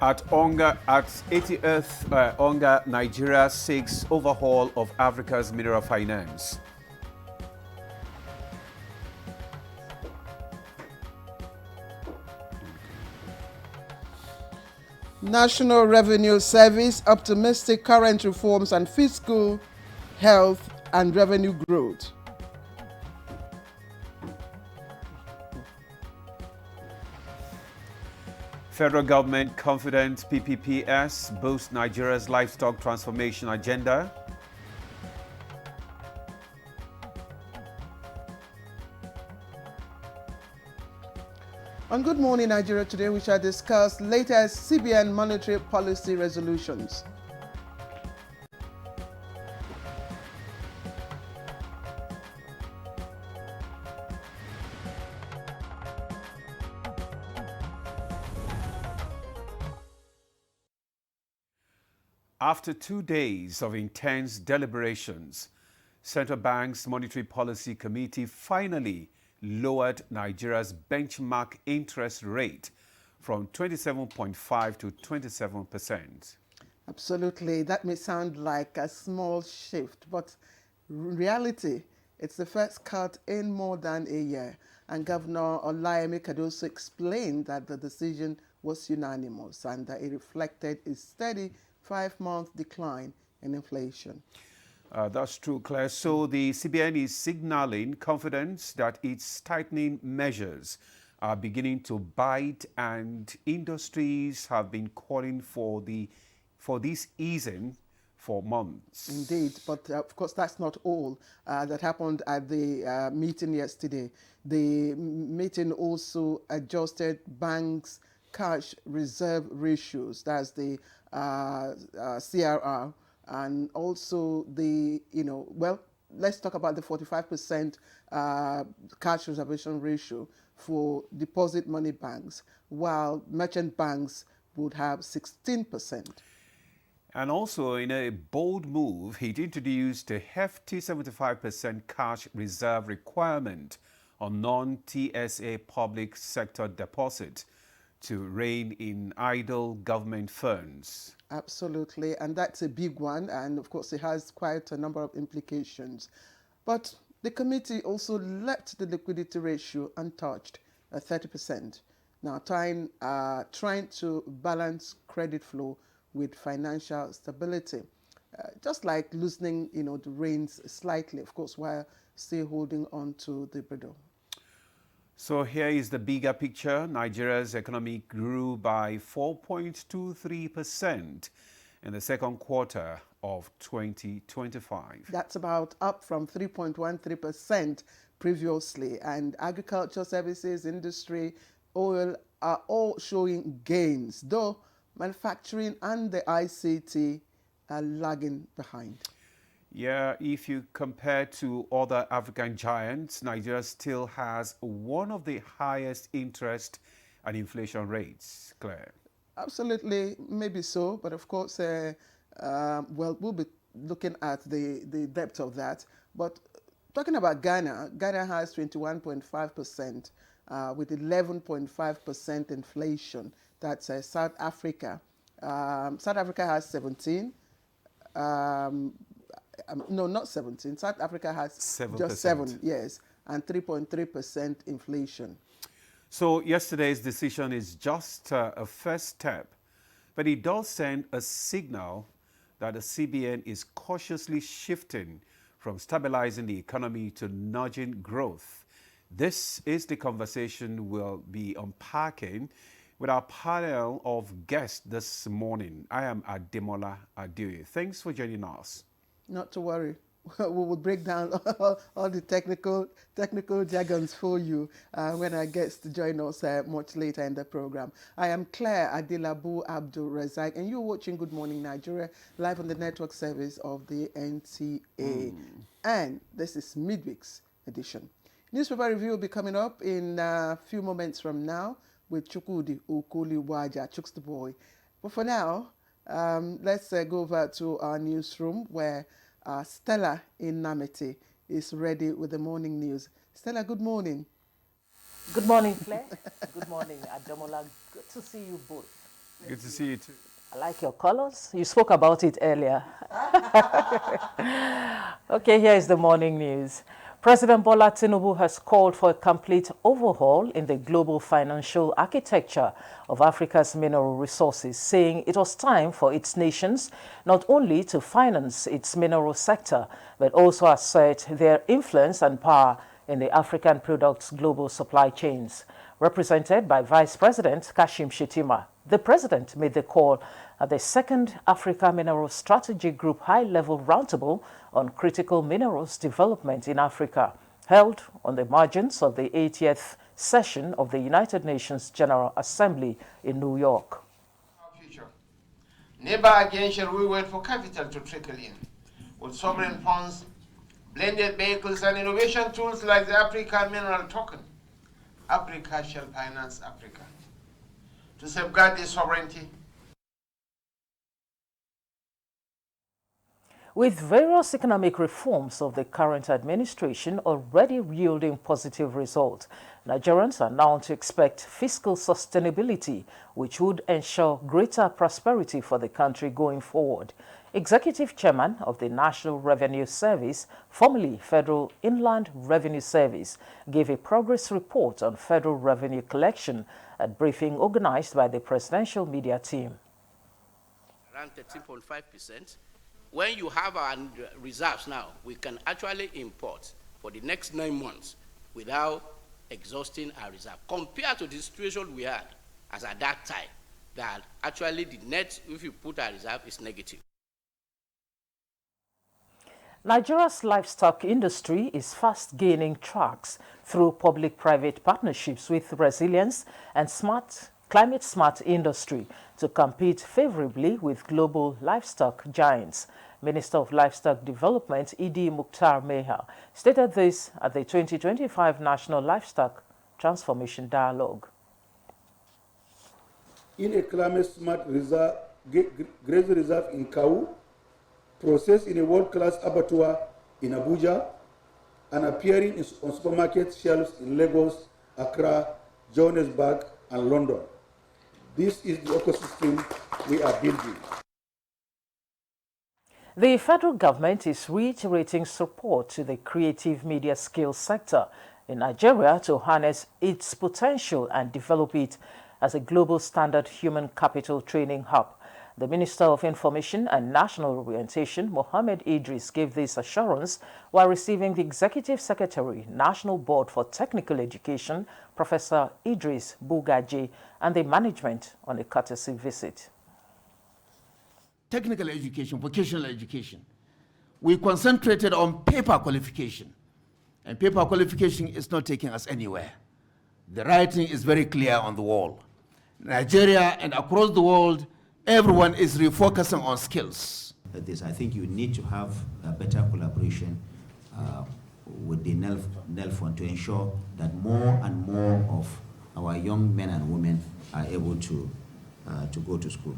At 80th Onga, Nigeria seeks overhaul of Africa's mineral finance. National Revenue Service optimistic current reforms and fiscal health and revenue growth. Federal government confident PPPS boosts Nigeria's livestock transformation agenda. On Good Morning Nigeria today, we shall discuss latest CBN monetary policy resolutions. After 2 days of intense deliberations, Central Bank's Monetary Policy Committee finally lowered Nigeria's benchmark interest rate from 27.5 to 27%. Absolutely. That may sound like a small shift, but in reality, it's the first cut in more than a year. And Governor Olayemi Cardoso explained that the decision was unanimous and that it reflected a steady 5-month decline in inflation. That's true, Claire. So the CBN is signaling confidence that its tightening measures are beginning to bite, and industries have been calling for this easing for months. Indeed, but of course that's not all that happened at the meeting yesterday. The meeting also adjusted banks' cash reserve ratios, that's the CRR, and also the, let's talk about the 45% cash reservation ratio for deposit money banks, while merchant banks would have 16%. And also, in a bold move, he introduced a hefty 75% cash reserve requirement on non-TSA public sector deposits to rein in idle government funds. Absolutely, and that's a big one, and of course it has quite a number of implications. But the committee also left the liquidity ratio untouched at 30%. Now, trying to balance credit flow with financial stability, just like loosening, the reins slightly, of course, while still holding on to the bridle. So here is the bigger picture. Nigeria's economy grew by 4.23% in the second quarter of 2025. That's about up from 3.13% previously. And agriculture services, industry, oil are all showing gains, though manufacturing and the ICT are lagging behind. Yeah, if you compare to other African giants, Nigeria still has one of the highest interest and inflation rates, Claire. Absolutely, maybe so, but of course, we'll be looking at the depth of that. But talking about Ghana, Ghana has 21.5% with 11.5% inflation. That's South Africa. South Africa has 17. No, not 17. South Africa has 7%. Just 7, yes, and 3.3% inflation. So yesterday's decision is just a first step, but it does send a signal that the CBN is cautiously shifting from stabilizing the economy to nudging growth. This is the conversation we'll be unpacking with our panel of guests this morning. I am Ademola Adeoye. Thanks for joining us. Not to worry. We will break down all the technical jargons for you when our guests join us much later in the program. I am Claire Adilabu Abdul Razak, and you're watching Good Morning Nigeria live on the network service of the NTA. And this is midweek's edition. Newspaper review will be coming up in a few moments from now with Chukwudi Okoliwaja, Chooks the Boy. But for now, let's go over to our newsroom where Stella in Namete is ready with the morning news. Stella, good morning. Good morning, Claire. Good morning, Ademola. Good to see you both. Good to see you too. I like your colors. You spoke about it earlier. Okay, here is the morning news. President Bola Tinubu has called for a complete overhaul in the global financial architecture of Africa's mineral resources, saying it was time for its nations not only to finance its mineral sector, but also assert their influence and power in the African products' global supply chains. Represented by Vice President Kashim Shettima, the president made the call at the second Africa Mineral Strategy Group high-level roundtable on critical minerals development in Africa, held on the margins of the 80th session of the United Nations General Assembly in New York. Our future. Never again shall we wait for capital to trickle in. With sovereign funds, blended vehicles, and innovation tools like the Africa Mineral Token, Africa shall finance Africa. To safeguard this sovereignty, with various economic reforms of the current administration already yielding positive results, Nigerians are now to expect fiscal sustainability, which would ensure greater prosperity for the country going forward. Executive Chairman of the National Revenue Service, formerly Federal Inland Revenue Service, gave a progress report on federal revenue collection at briefing organized by the presidential media team. Around 13.5%. When you have our reserves now, we can actually import for the next 9 months without exhausting our reserve, compared to the situation we had as at that time, that actually the net, if you put our reserve, is negative. Nigeria's livestock industry is fast gaining tracks through public-private partnerships with resilience and climate-smart industry to compete favorably with global livestock giants. Minister of Livestock Development, Idi Mukhtar Meha, stated this at the 2025 National Livestock Transformation Dialogue. In a climate-smart grazing reserve in Kau, processed in a world-class abattoir in Abuja, and appearing on supermarket shelves in Lagos, Accra, Johannesburg, and London. This is the ecosystem we are building. The federal government is reiterating support to the creative media skills sector in Nigeria to harness its potential and develop it as a global standard human capital training hub. The Minister of Information and National Orientation, Mohammed Idris, gave this assurance while receiving the Executive Secretary, National Board for Technical Education, Professor Idris Bugaji, and the management on a courtesy visit. Technical education, vocational education. We concentrated on paper qualification, and paper qualification is not taking us anywhere. The writing is very clear on the wall. Nigeria and across the world, everyone is refocusing on skills. I think you need to have a better collaboration with the NEL Fund to ensure that more and more of our young men and women are able to go to school.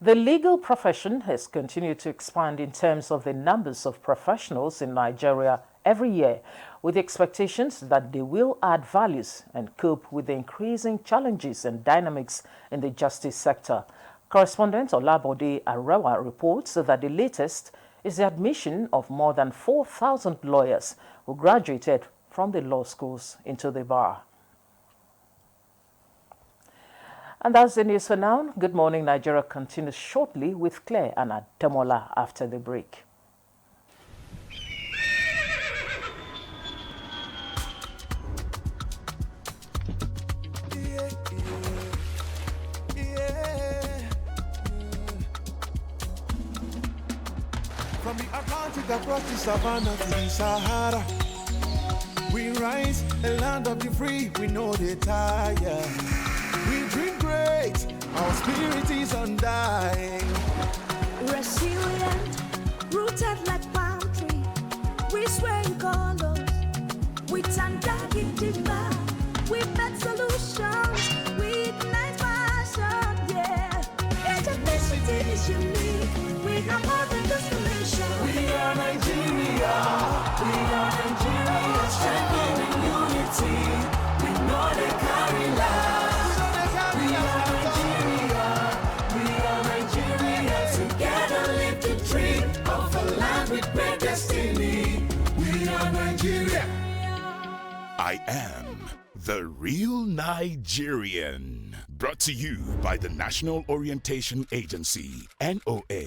The legal profession has continued to expand in terms of the numbers of professionals in Nigeria every year, with expectations that they will add values and cope with the increasing challenges and dynamics in the justice sector. Correspondent Olabode Arewa reports that the latest is the admission of more than 4,000 lawyers who graduated from the law schools into the bar. And that's the news for now. Good Morning Nigeria continues shortly with Claire and Ademola after the break. From the Atlantic across the savannah to the Sahara, we rise, the land of the free, we know they tire. We dream great, our spirit is undying. Resilient, rooted like palm tree, we sway in colors, with undying demand. We bet solutions, we ignite passion, yeah. Ethnicity is unique, we have more than destination. We are Nigeria, strengthening unity. We know they carry life. I am the real Nigerian. Brought to you by the National Orientation Agency, NOA.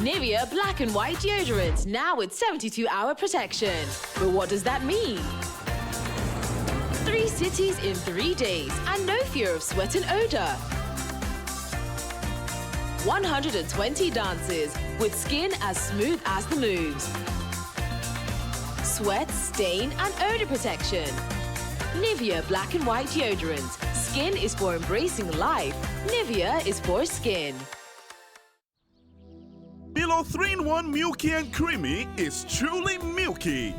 Nivea Black and White Deodorant, now with 72-hour protection. But what does that mean? 3 cities in 3 days and no fear of sweat and odor. 120 dances with skin as smooth as the moves. Sweat, stain and odor protection. Nivea Black and White Deodorant. Skin is for embracing life. Nivea is for skin. Milo 3-in-1 Milky and Creamy is truly milky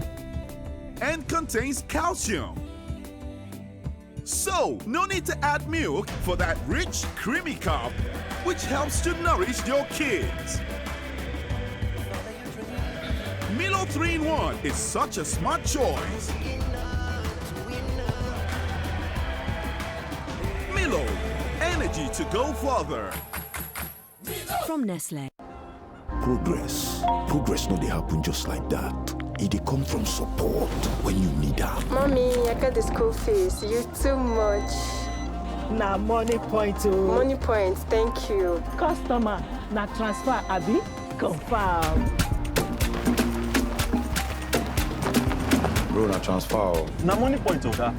and contains calcium. So, no need to add milk for that rich, creamy cup, which helps to nourish your kids. Milo 3-in-1 is such a smart choice. Milo, energy to go further. From Nestle. Progress no dey happen just like that. It dey come from support when you need am. Mommy, I got the school fees. You too much. Na money point o. Money point, thank you. Customer, na transfer abi? Confirm. Bro, na transfer. Na money point oga.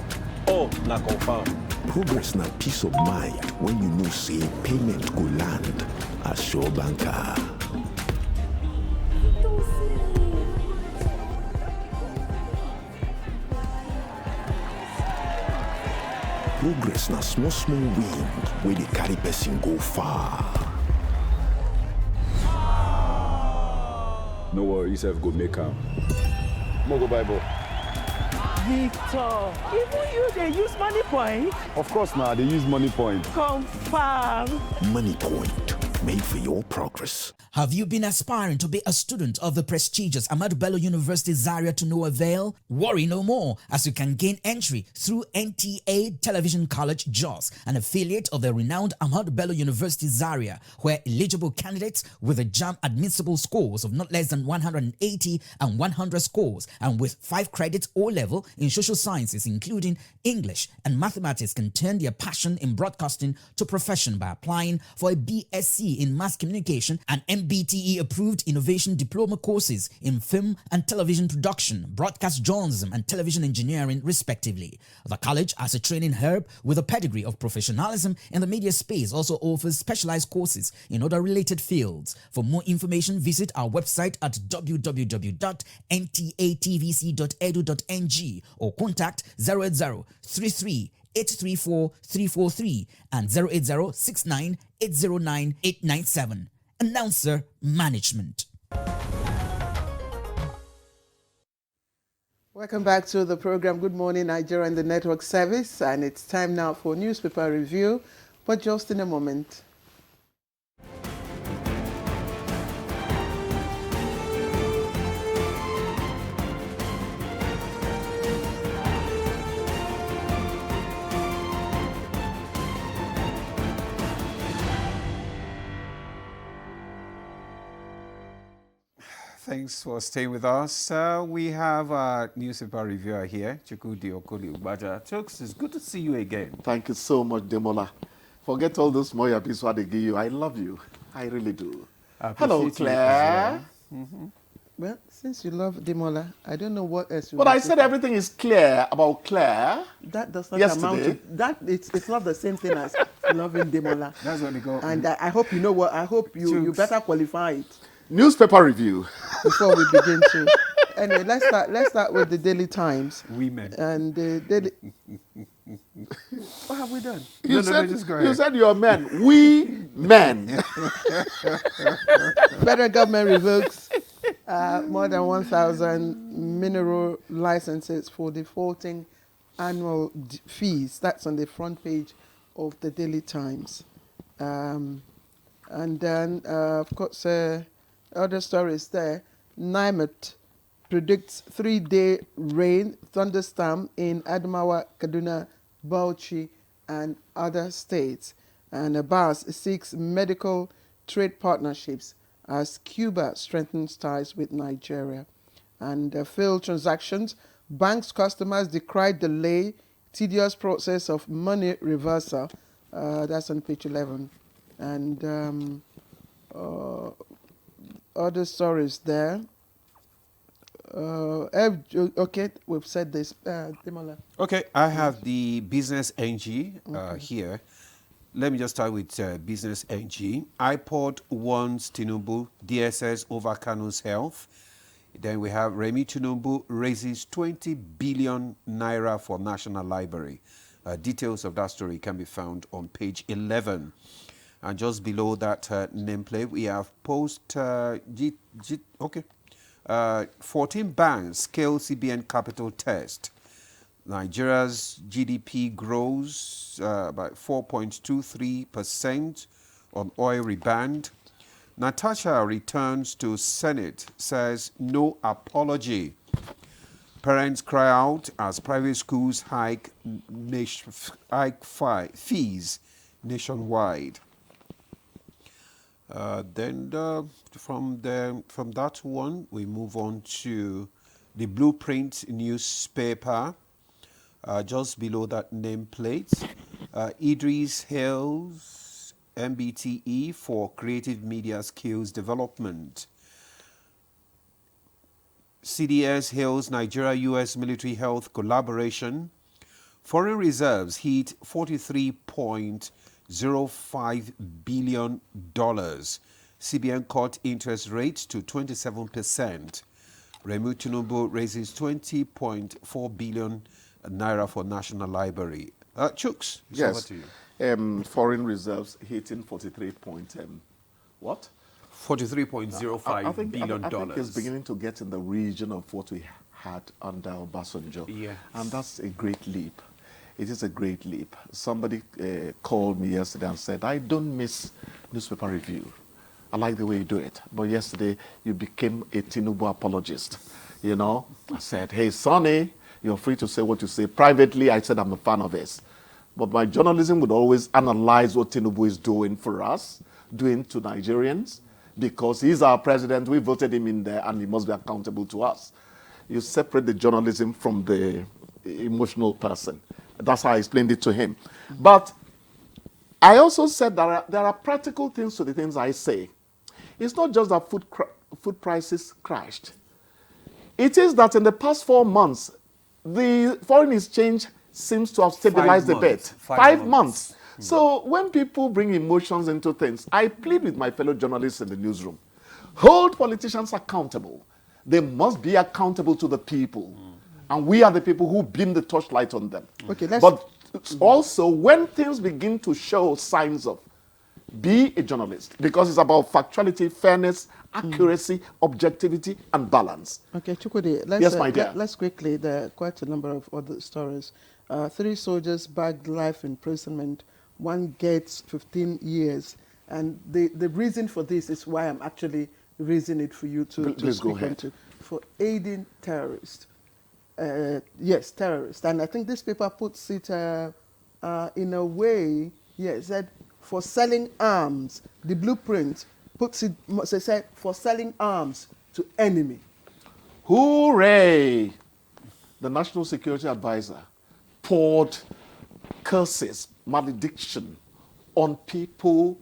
Oh, na confirm. Progress na peace of mind when you know say payment go land as sure banker. Progress na small wind where dey carry person go far. No worry, yourself go make am. Mo go buy ball. Victor, even you dey use money point? Of course now, they use money point. Confirm. Money point, made for your progress. Have you been aspiring to be a student of the prestigious Ahmadu Bello University Zaria to no avail? Worry no more, as you can gain entry through NTA Television College Jos, an affiliate of the renowned Ahmadu Bello University Zaria, where eligible candidates with a JAMB admissible scores of not less than 180 and 100 scores, and with 5 credits O-level in social sciences, including English and mathematics, can turn their passion in broadcasting to profession by applying for a BSc in Mass Communication and MBTE approved innovation diploma courses in film and television production, broadcast journalism and television engineering respectively. The college, as a training hub with a pedigree of professionalism in the media space, also offers specialized courses in other related fields. For more information, visit our website at www.ntatvc.edu.ng or contact 080-33-834-343 and 080-69-809-897. Announcer Management. Welcome back to the program. Good morning, Nigeria and the network service. And it's time now for newspaper review, but just in a moment. Thanks for staying with us. We have our newspaper reviewer here, Chukudi Okoli Ubaja. Chooks, it's good to see you again. Thank you so much, Demola. Forget all those small episodes they give you. I love you. I really do. Hello, Claire. Well, since you love Demola, I don't know what else you But I said everything is clear about Claire. That does not amount to that. It's not the same thing as loving Demola. That's what they go. And I hope you know what. I hope you better qualify it. Newspaper review. Before we begin to. Anyway, let's start with the Daily Times. Women. And the Daily. What have we done? You said you're men. We men. Federal government revokes more than 1,000 mineral licenses for defaulting annual fees. That's on the front page of the Daily Times. And then, of course, other stories there. NIMET predicts 3-day rain, thunderstorm in Adamawa, Kaduna, Bauchi, and other states. And Abbas seeks medical trade partnerships as Cuba strengthens ties with Nigeria. and failed transactions. Banks customers decried delay, tedious process of money reversal. That's on page 11. And other stories there. Okay, we've said this. Demola. Okay, I have the Business NG here. Let me just start with Business NG. iPod warns Tinubu, DSS over Kanu's health. Then we have Remi Tinubu raises 20 billion naira for National Library. Details of that story can be found on page 11. And just below that nameplate, we have post 14 banks scale CBN capital test. Nigeria's GDP grows by 4.23% on oil rebound. Natasha returns to Senate, says no apology. Parents cry out as private schools hike fees nationwide. Then from that one, we move on to the Blueprint newspaper. Just below that nameplate, Idris hails MBTE for creative media skills development. CDS hails Nigeria-US military health collaboration. Foreign reserves hit $43.05 billion. CBN cut interest rates to 27%. Remi Tinubu raises 20.4 billion naira for National Library. Chooks, it's over Yes. to you. Foreign reserves hitting 43 point, what? $43.05 billion. I think it's beginning to get in the region of what we had under Obasanjo. Yes. And that's a great leap. It is a great leap. Somebody called me yesterday and said, I don't miss newspaper review. I like the way you do it. But yesterday, you became a Tinubu apologist. You know, I said, hey, Sonny, you're free to say what you say. Privately, I said I'm a fan of his. But my journalism would always analyze what Tinubu is doing for us, doing to Nigerians, because he's our president, we voted him in there, and he must be accountable to us. You separate the journalism from the emotional person. That's how I explained it to him. But I also said that there are practical things to the things I say. It's not just that food prices crashed. It is that in the past 4 months, the foreign exchange seems to have stabilized a bit. 5 months. So when people bring emotions into things, I plead with my fellow journalists in the newsroom. Hold politicians accountable. They must be accountable to the people. And we are the people who beam the torchlight on them. Okay, let's... But also, when things begin to show signs of, be a journalist, because it's about factuality, fairness, accuracy, objectivity, and balance. Okay, Chukwudi, let's, yes, my dear. Let's quickly, there are quite a number of other stories. 3 soldiers bagged life imprisonment. 1 gets 15 years. And the reason for this is why I'm actually raising it for you to Please speak go ahead. onto. For aiding terrorists. Yes, terrorists. And I think this paper puts it in a way, yes, that for selling arms, the Blueprint puts it, they say, for selling arms to enemy. Hooray! The National Security Advisor poured curses, malediction on people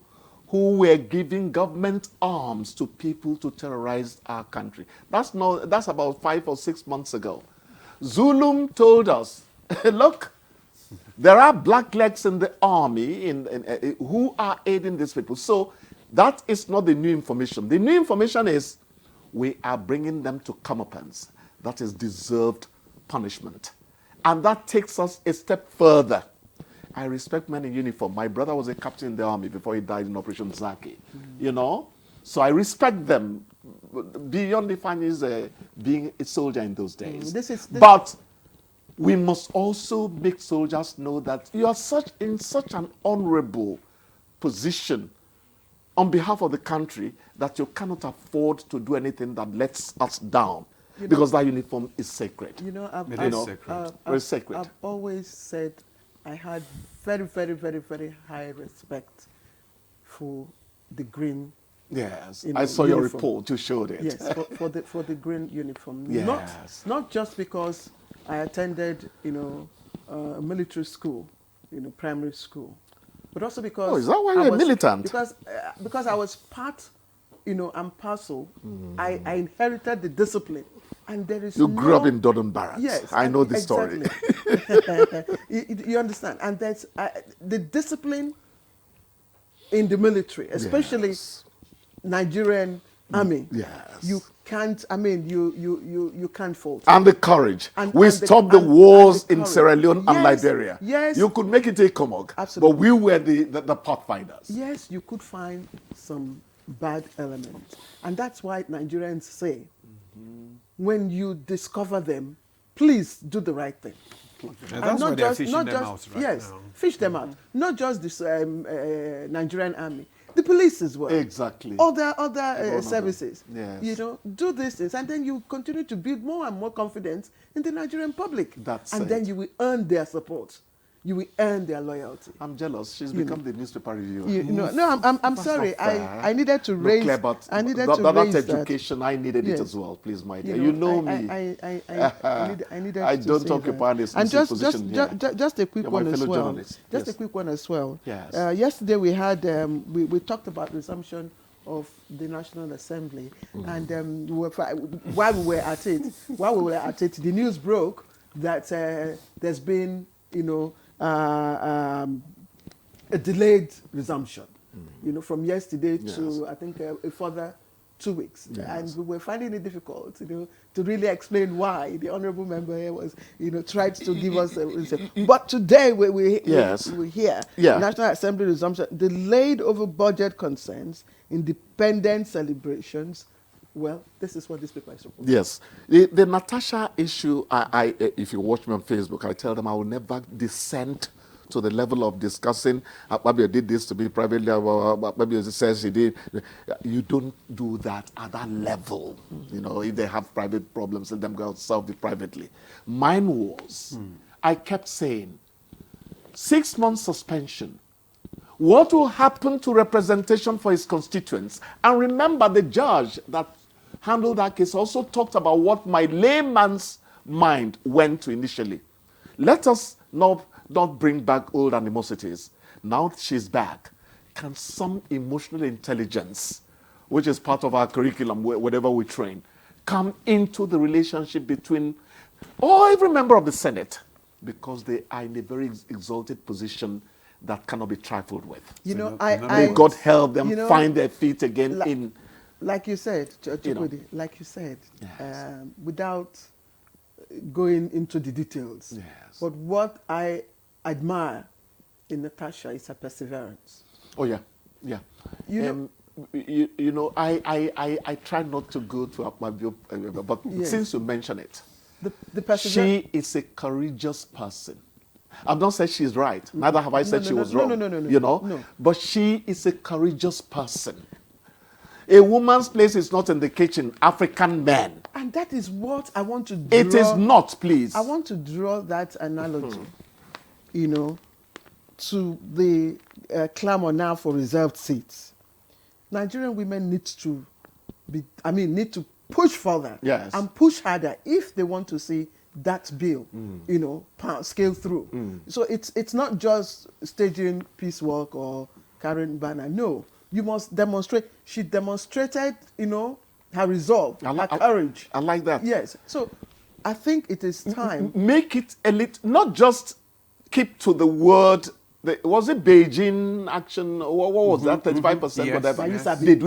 who were giving government arms to people to terrorize our country. That's about 5 or 6 months ago. Zulum told us, look, there are blacklegs in the army who are aiding these people. So that is not the new information. The new information is we are bringing them to comeuppance. That is deserved punishment. And that takes us a step further. I respect men in uniform. My brother was a captain in the army before he died in Operation Zaki. You know? So I respect them beyond defining being a soldier in those days. But we must also make soldiers know that you are in such an honorable position on behalf of the country that you cannot afford to do anything that lets us down, because that uniform is sacred. It's sacred. I've always said I had very, very, very, very high respect for the green Yes, you know, I saw your uniform. report. You showed it. Yes, for the green uniform. Yes. Not just because I attended, you know, a military school, you know, primary school, but also because Is that why you're a militant? Because I was part, you know, and parcel. I inherited the discipline, and there is You grew up in Dodon Barracks. Yes, I know the story. you understand, and that's the discipline in the military, especially Nigerian army. Yes. You can't. I mean, you can't fault. And the courage. And we stopped the wars in courage. Sierra Leone and Yes, Liberia. yes. You could make it a Comog. Absolutely. But we were the pathfinders. Yes, you could find some bad elements, and that's why Nigerians say, when you discover them, please do the right thing. And that's why they're fishing them out right now. Fish them out. Not just this Nigerian army, the police as well. Exactly. Other services. Yes. You know, do these things, and then you continue to build more and more confidence in the Nigerian public. And then you will earn their support. You will earn their loyalty. I'm jealous. She's become the newspaper reviewer. I'm sorry. I needed to raise. Claire, but I needed that, to that raise education. That. I needed it as well. Please, my dear. You know me. I needed. I to don't say occupy that. this And position here. just a quick You're one my as fellow well. journalist. Just Yes. a quick one as well. Yes. Yesterday we had we talked about resumption of the National Assembly, and while we were at it, the news broke that there's been, you know, a delayed resumption, you know, from yesterday to I think a further 2 weeks, and we were finding it difficult, you know, to really explain why. The honourable member here was, you know, tried to give us but today we hear National Assembly resumption delayed over budget concerns, independent celebrations. Well, this is what this paper is reporting. Yes. The Natasha issue, if you watch me on Facebook, I tell them I will never descend to the level of discussing, maybe I did this to be privately, maybe it says he did. You don't do that at that level. You know, if they have private problems, let them go solve it privately. Mine was, I kept saying, 6 months suspension. What will happen to representation for his constituents? And remember, the judge that handled that case also talked about what my layman's mind went to initially. Let us not bring back old animosities. Now she's back. Can some emotional intelligence, which is part of our curriculum, whatever we train, come into the relationship between every member of the Senate? Because they are in a very exalted position that cannot be trifled with. You know, may God help them find their feet again like you said, Chukwudi, like you said, without going into the details. Yes. But what I admire in Natasha is her perseverance. Oh yeah, yeah. You know, I try not to go to my view, but since you mention it, she is a courageous person. I've not said she's right. Neither have I said she was wrong. No. You know, but she is a courageous person. A woman's place is not in the kitchen. African men. And that is what I want to draw. It is not, please. I want to draw that analogy, you know, to the clamor now for reserved seats. Nigerian women need to push further and push harder if they want to see that bill, you know, scale through. So it's not just staging peace work or carrying banner. No, you must demonstrate. She demonstrated, you know, her resolve, her courage. I like that. Yes. So I think it is time. Make it elite, not just keep to the word. Was it Beijing action? What was that? 35%, Yes. whatever. Yes. Did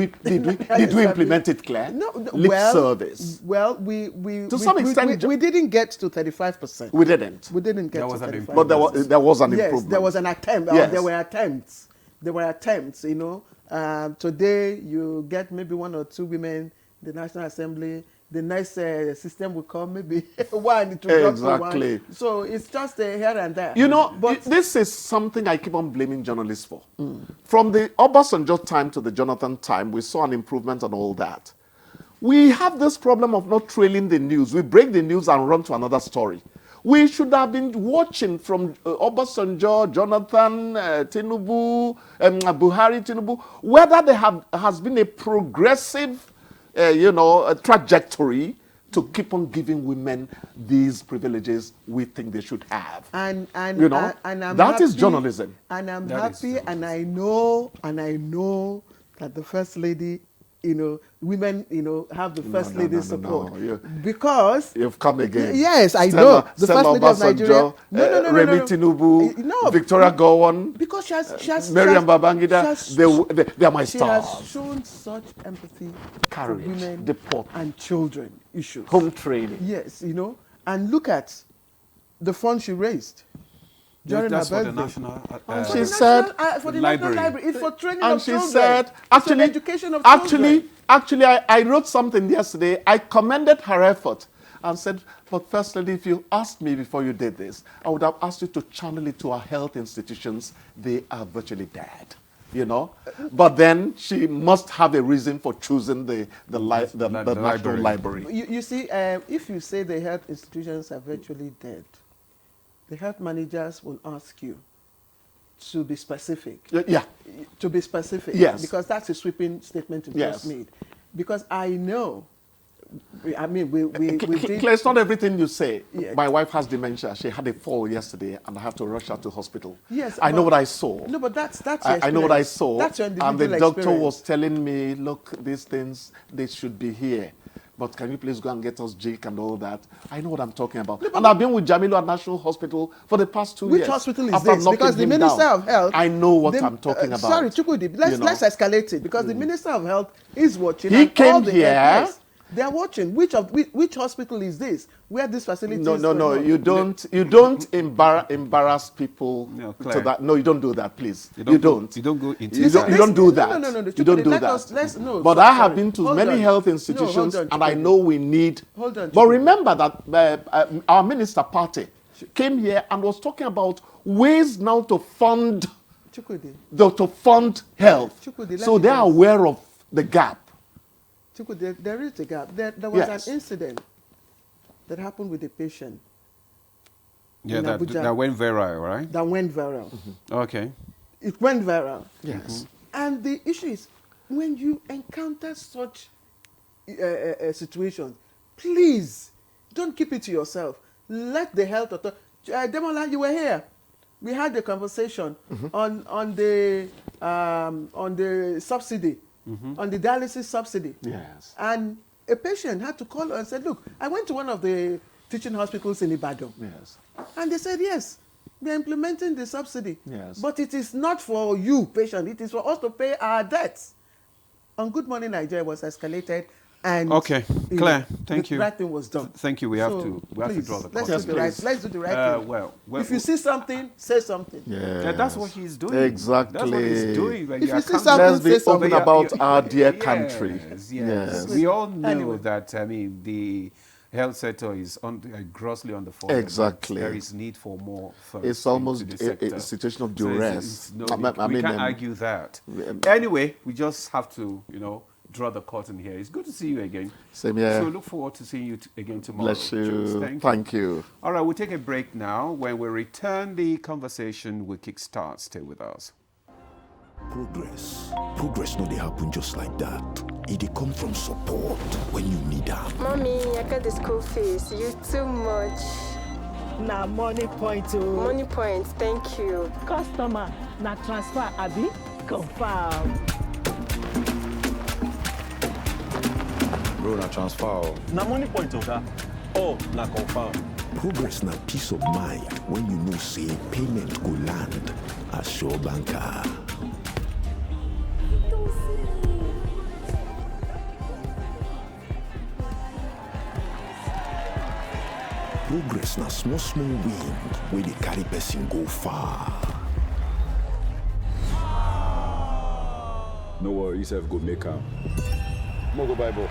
we implement it, Claire? No. Lip service. Well, we some extent we didn't get to 35%. We didn't. We didn't get to 35%. But there was an improvement. Yes, there was an attempt. Yes. There were attempts. There were attempts. You know, today you get maybe 1 or 2 women in the National Assembly. The next system will come, maybe one to drop to one. So it's just here and there. You know, but this is something I keep on blaming journalists for. From the Obasanjo time to the Jonathan time, we saw an improvement and all that. We have this problem of not trailing the news. We break the news and run to another story. We should have been watching from Obasanjo, Jonathan, Tinubu, Buhari, Tinubu, whether there has been a progressive, a trajectory to keep on giving women these privileges we think they should have. And I'm that is happy, journalism. And I'm happy, and I know that the First Lady, women, have the First Lady support. Because you've come again. Yes, I Stella, know. The First Lady of Nigeria. No, Remi Tinubu, Victoria Gowon. Because she has Miriam Babangida, they are my stars. She has shown such empathy for women and children issues. Home training. Yes, and look at the fund she raised. During that's her for birthday. the national she said for the National Library. It's for training and of she children. said, it's for education of children. Actually, I wrote something yesterday. I commended her effort and said, but First Lady, if you asked me before you did this, I would have asked you to channel it to our health institutions. They are virtually dead. But then she must have a reason for choosing the National Library. You see, if you say the health institutions are virtually dead, the health managers will ask you to be specific. Yeah. To be specific. Yes. Because that's a sweeping statement you just made. Because I know, we did. Claire, it's not everything you say. Yeah. My wife has dementia. She had a fall yesterday, and I have to rush her to hospital. Yes, I know what I saw. No, but that's your I know what I saw. That's your individual and the doctor experience. was telling me, look, these things, they should be here. But can you please go and get us Jake and all that? I know what I'm talking about. No, and I've been with Jamilu at National Hospital for the past 2 years. Which hospital is this? Because the Minister of Health... I know what I'm talking about. Sorry, Chukwudi, let's escalate it. Because the Minister of Health is watching. He came here. They are watching. Which hospital is this? Where this facility is? No. You don't embarrass people to that. No, you don't do that, please. You don't. You don't go into You don't do that. No. You don't do that. But I have been to many health institutions, and I know we need. But remember that our minister party came here and was talking about ways now to fund health. So they are aware of the gap. There is a gap. There was an incident that happened with a patient. Yeah, that went viral, right? That went viral. Okay. It went viral. Yes. And the issue is, when you encounter such situations, please don't keep it to yourself. Let the health authority. Demola, you were here. We had a conversation on the subsidy. On the dialysis subsidy. Yes. And a patient had to call and said, look, I went to one of the teaching hospitals in Ibadan. Yes. And they said, yes, they're implementing the subsidy. Yes. But it is not for you, patient. It is for us to pay our debts. On Good Morning Nigeria was escalated. And okay, Claire, thank you. The right thing was done. Thank you. We have to draw the curtain. Let's do the right thing. Well, if you see something, say something. Yeah, that's what he's doing. Exactly. That's what he's doing. If you see something, let's be open about our dear country. Yes. We all know that. The health sector is grossly underfunded. Exactly. There is need for more funds. It's almost a situation of duress. So we can't argue that. Anyway, we just have to, draw the curtain here. It's good to see you again. Same here. So look forward to seeing you again tomorrow. Bless you. Thank you. All right, we'll take a break now. When we return, the conversation will kickstart. Stay with us. Progress no dey happen just like that. It dey come from support when you need am. Mommy, I got the school fees. You too much. Na money point o. Money point, thank you. Customer, na transfer abi? Confirm. Bro, na transfer. Na money point, Oga. Oh, na confirm. Progress na peace of mind when you know say payment go land as sure banker. Progress na small win wey dey carry person go far. No worry, yourself go make am. Mo go Bible.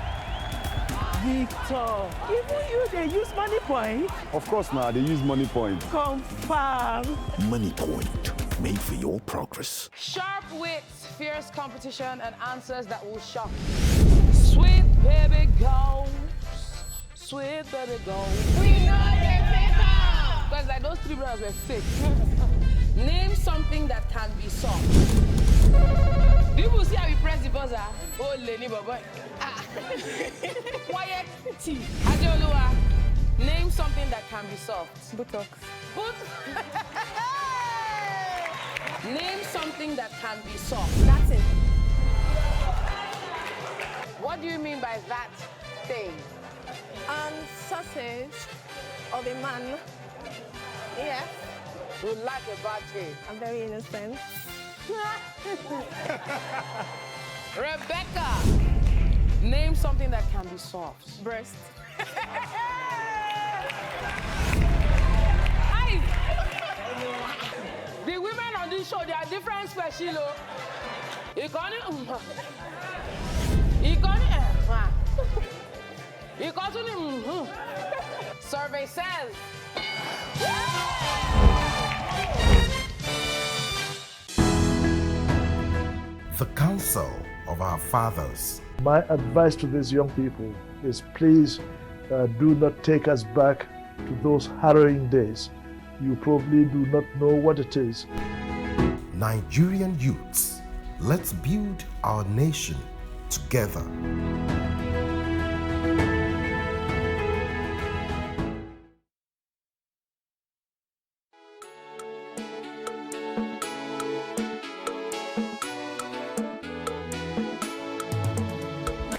Victor, even you dey use money point? Of course now, they use money point. Confirm. Money point, made for your progress. Sharp wits, fierce competition, and answers that will shock. Sweet baby goes, sweet baby goes. We know they pick up. Because like those three brothers were fake. Name something that can be solved. People see how we press the buzzer. Oh, Lenny Boboy. Quiet tea. Adeoluwa, name something that can be solved. Botox. Name something that can be solved. That's it. What do you mean by that thing? Sausage of a man. Yes. You like a bad thing. I'm very innocent. Rebecca, name something that can be solved. Breast. Hi. The women on this show, they are different species. You can't. Survey says. The counsel of our fathers. My advice to these young people is please do not take us back to those harrowing days. You probably do not know what it is. Nigerian youths, let's build our nation together.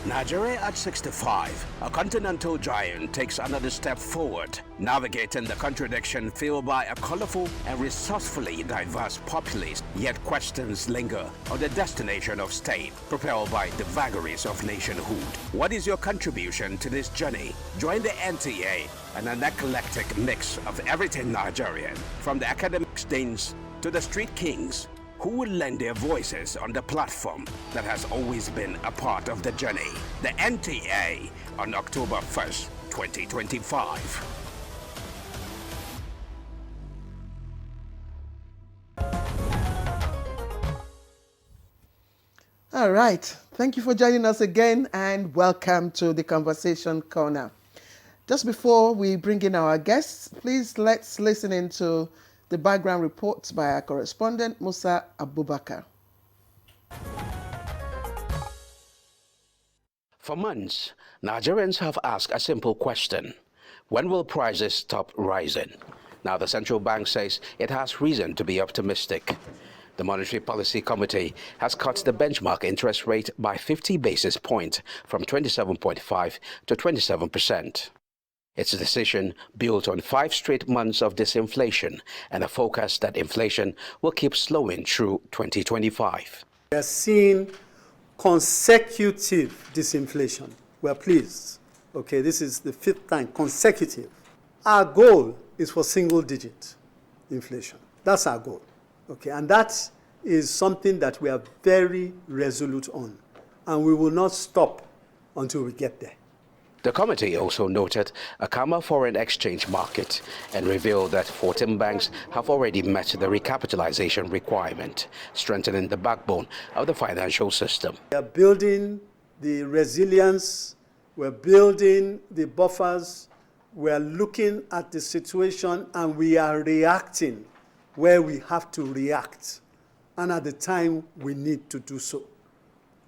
Nigeria at 65, a continental giant takes another step forward, navigating the contradiction fueled by a colorful and resourcefully diverse populace, yet questions linger on the destination of state, propelled by the vagaries of nationhood. What is your contribution to this journey? Join the NTA, an eclectic mix of everything Nigerian, from the academic deans to the street kings, who will lend their voices on the platform that has always been a part of the journey. The NTA on October 1st, 2025. All right. Thank you for joining us again and welcome to the Conversation Corner. Just before we bring in our guests, please let's listen into the background reports by our correspondent, Musa Abubakar. For months, Nigerians have asked a simple question: when will prices stop rising? Now the central bank says it has reason to be optimistic. The Monetary Policy Committee has cut the benchmark interest rate by 50 basis points from 27.5 to 27%. Its decision built on 5 straight months of disinflation and a forecast that inflation will keep slowing through 2025. We are seeing consecutive disinflation. We are pleased. Okay, this is the 5th time consecutive. Our goal is for single-digit inflation. That's our goal. Okay, and that is something that we are very resolute on, and we will not stop until we get there. The committee also noted a calmer foreign exchange market and revealed that 14 banks have already met the recapitalization requirement, strengthening the backbone of the financial system. We are building the resilience, we're building the buffers, we're looking at the situation, and we are reacting where we have to react, and at the time we need to do so.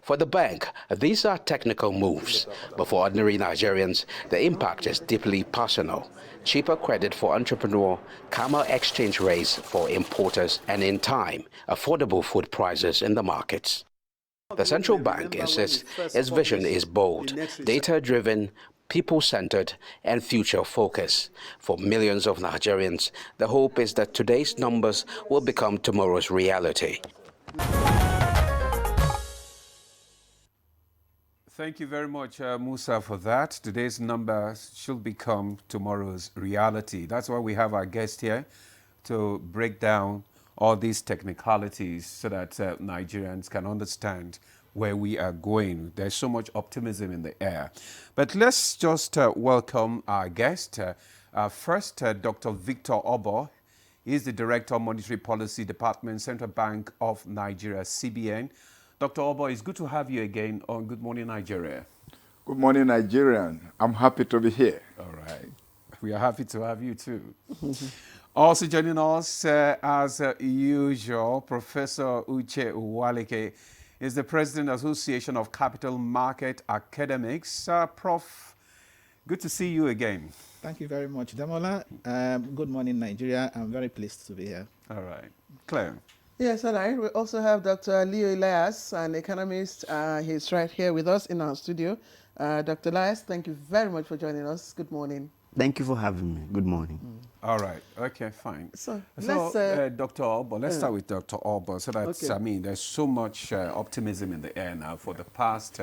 For the bank, these are technical moves, but for ordinary Nigerians, the impact is deeply personal. Cheaper credit for entrepreneurs, calmer exchange rates for importers, and in time, affordable food prices in the markets. The central bank insists its vision is bold, data-driven, people-centered, and future-focused. For millions of Nigerians, the hope is that today's numbers will become tomorrow's reality. Thank you very much, Musa, for that. Today's numbers should become tomorrow's reality. That's why we have our guest here to break down all these technicalities so that Nigerians can understand where we are going. There's so much optimism in the air. But let's just welcome our guest. First, Dr. Victor Obo. He's the Director of Monetary Policy Department, Central Bank of Nigeria, CBN. Dr. Obo, it's good to have you again on Good Morning Nigeria. Good morning, Nigerian. I'm happy to be here. All right. We are happy to have you too. Also joining us, as usual, Professor Uche Uwaleke is the President Association of Capital Market Academics. Prof, good to see you again. Thank you very much, Damola. Good morning, Nigeria. I'm very pleased to be here. All right. Claire. Yes, all right. We also have Dr. Leo Elias, an economist. He's right here with us in our studio. Dr. Elias, thank you very much for joining us. Good morning. Thank you for having me. Good morning. All right. Okay, fine. So let's, Dr. Albo, let's start with Dr. Albo so that, Okay. I mean, there's so much optimism in the air now. For the past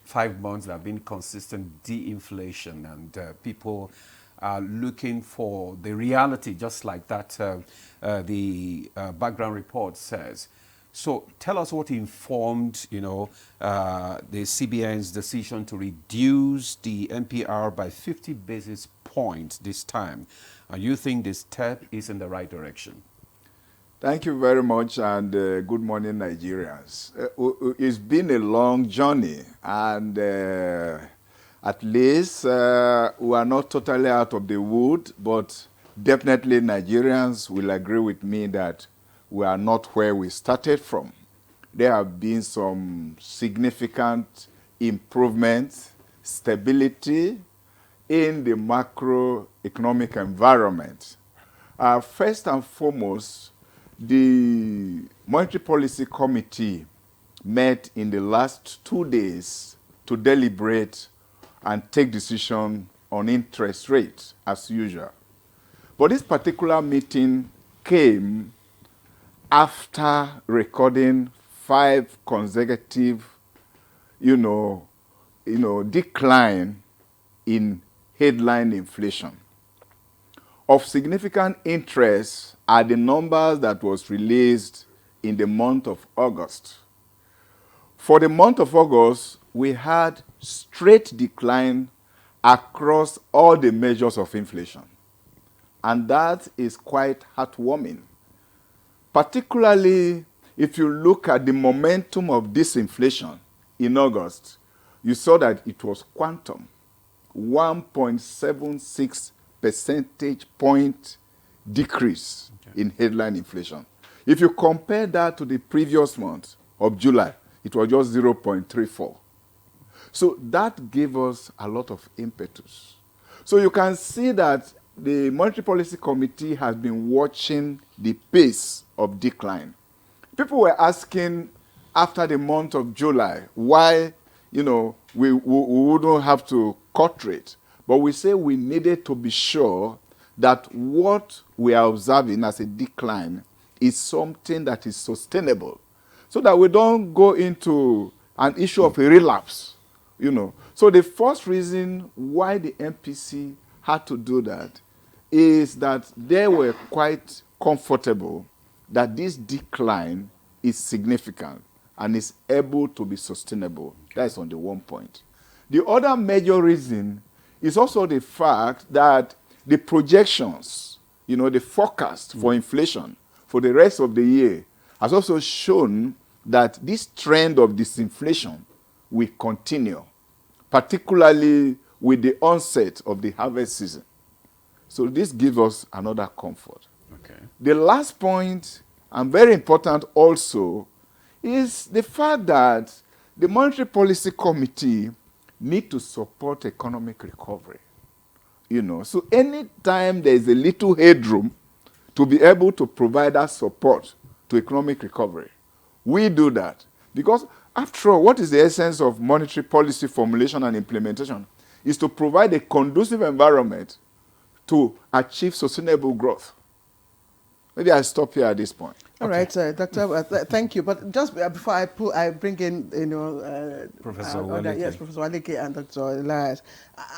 5 months, there have been consistent de-inflation, and people are looking for the reality, just like that the background report says. So tell us what informed, the CBN's decision to reduce the MPR by 50 basis points this time. And you think this step is in the right direction? Thank you very much, and good morning, Nigerians. It's been a long journey, and at least we are not totally out of the wood, but definitely Nigerians will agree with me that we are not where we started from. There have been some significant improvements, stability in the macroeconomic environment. First and foremost, the Monetary Policy Committee met in the last 2 days to deliberate and take decision on interest rates, as usual. But this particular meeting came after recording 5 consecutive, decline in headline inflation. Of significant interest are the numbers that was released in the month of August. For the month of August, we had straight decline across all the measures of inflation. And that is quite heartwarming. Particularly if you look at the momentum of disinflation in August, you saw that it was quantum, 1.76 percentage point decrease in headline inflation. If you compare that to the previous month of July, it was just 0.34. So that gave us a lot of impetus. So you can see that the Monetary Policy Committee has been watching the pace of decline. People were asking after the month of July why, we wouldn't have to cut rate. But we say we needed to be sure that what we are observing as a decline is something that is sustainable, so that we don't go into an issue of a relapse, So the first reason why the MPC had to do that is that they were quite comfortable that this decline is significant and is able to be sustainable. That's on the one point. The other major reason is also the fact that the projections, the forecast for inflation for the rest of the year has also shown that this trend of disinflation will continue, particularly with the onset of the harvest season. So this gives us another comfort. Okay. The last point, and very important also, is the fact that the Monetary Policy Committee need to support economic recovery. So anytime there is a little headroom to be able to provide that support to economic recovery, we do that. Because after all, what is the essence of monetary policy formulation and implementation? Is to provide a conducive environment to achieve sustainable growth. Maybe I'll stop here at this point. All right, Doctor, thank you. But just before I bring in, Professor Uwaleke. Yes, Professor Uwaleke and Dr. Elias,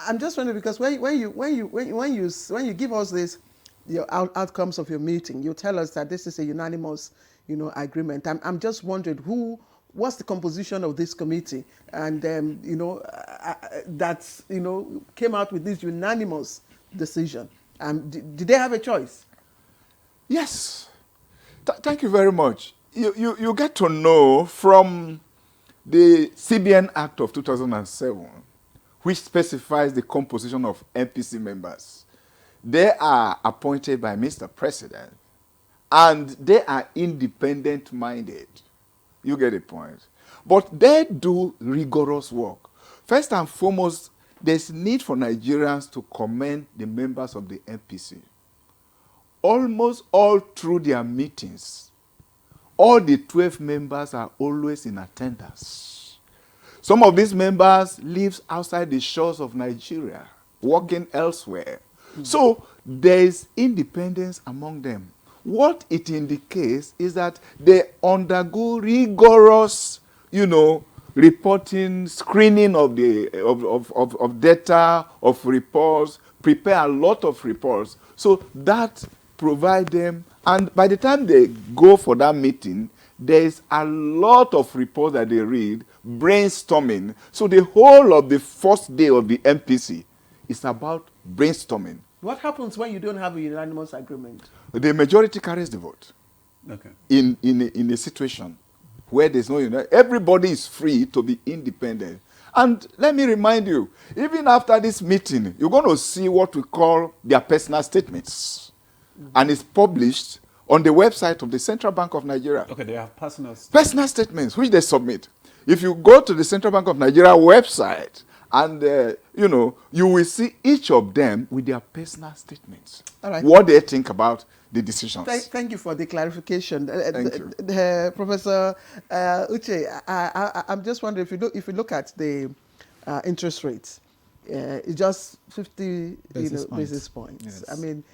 I'm just wondering, because when you give us this, your outcomes of your meeting, you tell us that this is a unanimous, agreement. I'm just wondering what's the composition of this committee, and that came out with this unanimous decision. Did they have a choice? Yes. Thank you very much. You get to know from the CBN Act of 2007, which specifies the composition of MPC members. they are appointed by Mr. President, and they are independent-minded. You get the point. But they do rigorous work. First and foremost, there's need for Nigerians to commend the members of the Mpc. Almost all through their meetings, all the 12 members are always in attendance. Some of these members live outside the shores of Nigeria, working elsewhere. So there is independence among them. What it indicates is that they undergo rigorous, reporting, screening of the of data, of reports, prepare a lot of reports. So that provide them, and by the time they go for that meeting, there is a lot of reports that they read, brainstorming. So the whole of the first day of the Mpc is about brainstorming. What happens when you don't have a unanimous agreement? The majority carries the vote. Okay. In a situation where there's no unity, everybody is free to be independent. And let me remind you, even after this meeting, you're going to see what we call their personal statements. And it's published on the website of the Central Bank of Nigeria. Okay, they have personal statements, which they submit. If you go to the Central Bank of Nigeria website, and, you will see each of them with their personal statements. All right. What they think about the decisions. Thank you for the clarification. Thank you. Professor Uche, I'm just wondering, if you look at the interest rates, it's just 50 basis points. Yes. I mean,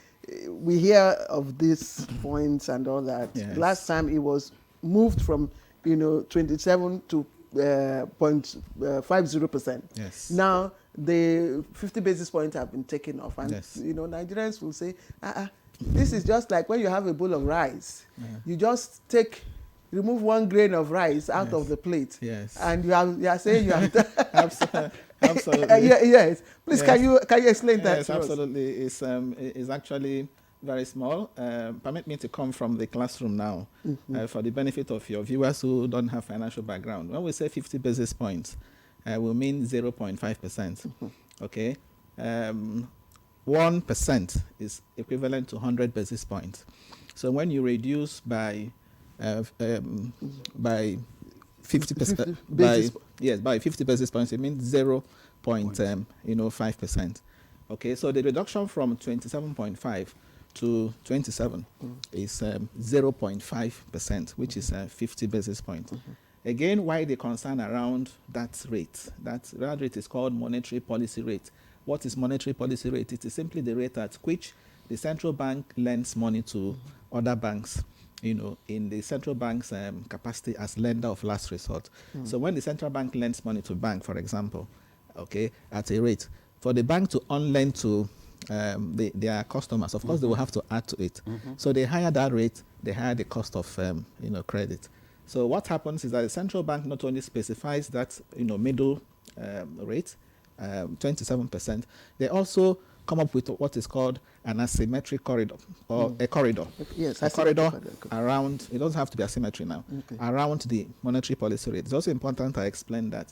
we hear of these points and all that. Yes. Last time it was moved from 27 to 0.50%. Yes. Now the 50 basis points have been taken off, and Yes. Nigerians will say, this is just like when you have a bowl of rice. Yeah. You just remove 1 grain of rice out of the plate. Yes. And you are saying you have Absolutely. Yes. Please, Yes. can you explain that Yes, to us? absolutely. It's actually very small. Permit me to come from the classroom now for the benefit of your viewers who don't have financial background. When we say 50 basis points, we mean 0.5%. Okay? 1% is equivalent to 100 basis points. So when you reduce by 50%, by 50 basis points, it means 0.5%. Okay, so the reduction from 27.5 to 27 is 0.5%, which is 50 basis points. Again, why the concern around that rate? That rate is called monetary policy rate. What is monetary policy rate? It is simply the rate at which the central bank lends money to other banks, in the central bank's capacity as lender of last resort. So when the central bank lends money to a bank, for example, okay, at a rate, for the bank to on-lend to their customers, of course, they will have to add to it. So they higher that rate, they higher the cost of credit. So what happens is that the central bank not only specifies that middle rate, 27%, they also come up with what is called an asymmetric corridor, or a corridor. Yes, a corridor around, it doesn't have to be asymmetry now, around the monetary policy rate. It's also important I explain that.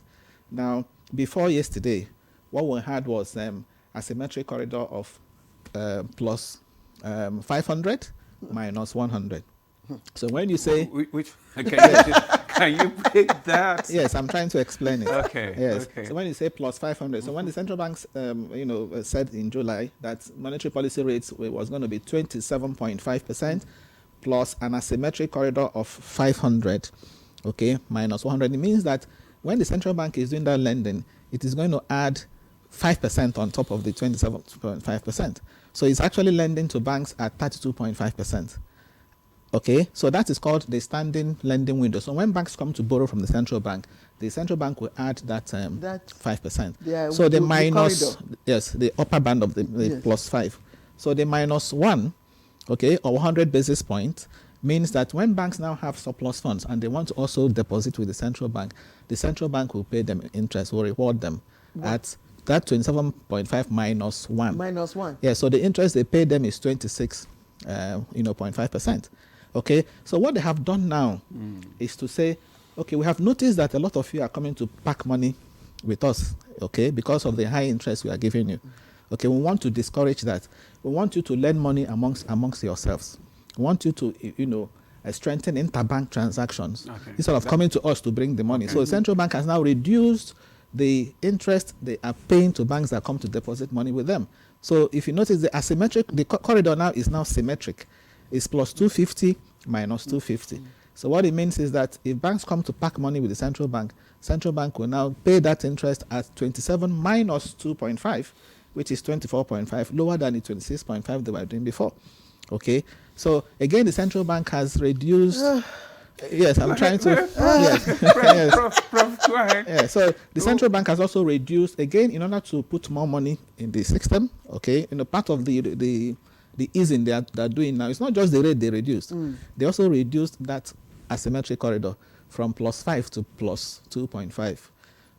Now, before yesterday, what we had was a symmetric corridor of plus 500 minus 100. So when you say... Can you break that? Yes, I'm trying to explain it. Okay. Yes. Okay. So when you say plus 500, so when the central banks, said in July that monetary policy rates was going to be 27.5% plus an asymmetric corridor of 500, okay, minus 100, it means that when the central bank is doing that lending, it is going to add 5% on top of the 27.5%. So it's actually lending to banks at 32.5%. Okay, so that is called the standing lending window. So when banks come to borrow from the central bank will add that 5%. So the minus, the upper band of the plus 5. So the minus 1, okay, or 100 basis points means that when banks now have surplus funds and they want to also deposit with the central bank will pay them interest, will reward them at that 27.5 minus 1. Minus 1. Yeah, so the interest they pay them is 26.5%. Okay, so what they have done now is to say, okay, we have noticed that a lot of you are coming to pack money with us, okay, because of the high interest we are giving you. Okay, we want to discourage that. We want you to lend money amongst yourselves. We want you to, strengthen interbank transactions instead of coming to us to bring the money. So the central bank has now reduced the interest they are paying to banks that come to deposit money with them. So if you notice, the corridor now is now symmetric. It's plus 250 minus 250. So what it means is that if banks come to pack money with the central bank will now pay that interest at 27 minus 2.5, which is 24.5, lower than the 26.5 they were doing before. Okay, so again, the central bank has reduced. Yes, I'm trying to. Yes. Prof, go ahead. Yeah, so the central bank has also reduced again in order to put more money in the system. Okay, part of the easing they're doing now, it's not just the rate they reduced. They also reduced that asymmetric corridor from +5 to +2.5.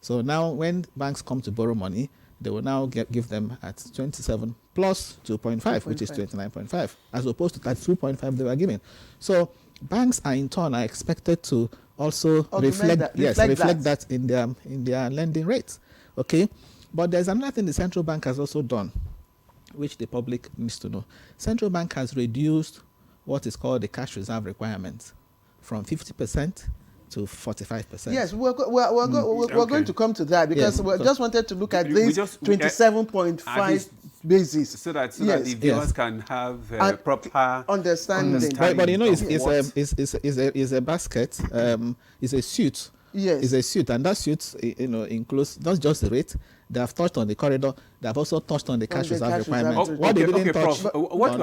So now when banks come to borrow money, they will now give them at 27 plus 2.5, which is 29.5, as opposed to that 2.5 they were giving. So banks are in turn expected to also reflect that in their lending rates. Okay, but there's another thing the central bank has also done, which the public needs to know. Central bank has reduced what is called the cash reserve requirement from 50% to 45%. Yes, we're going to come to that because we just wanted to look at this 27.5 basis. So that the viewers can have a proper understanding. But it's a basket, it's a suit. Yes. It's a suit, and that suit includes not just the rate. They have touched on the corridor. They have also touched on the cash reserve requirement. What you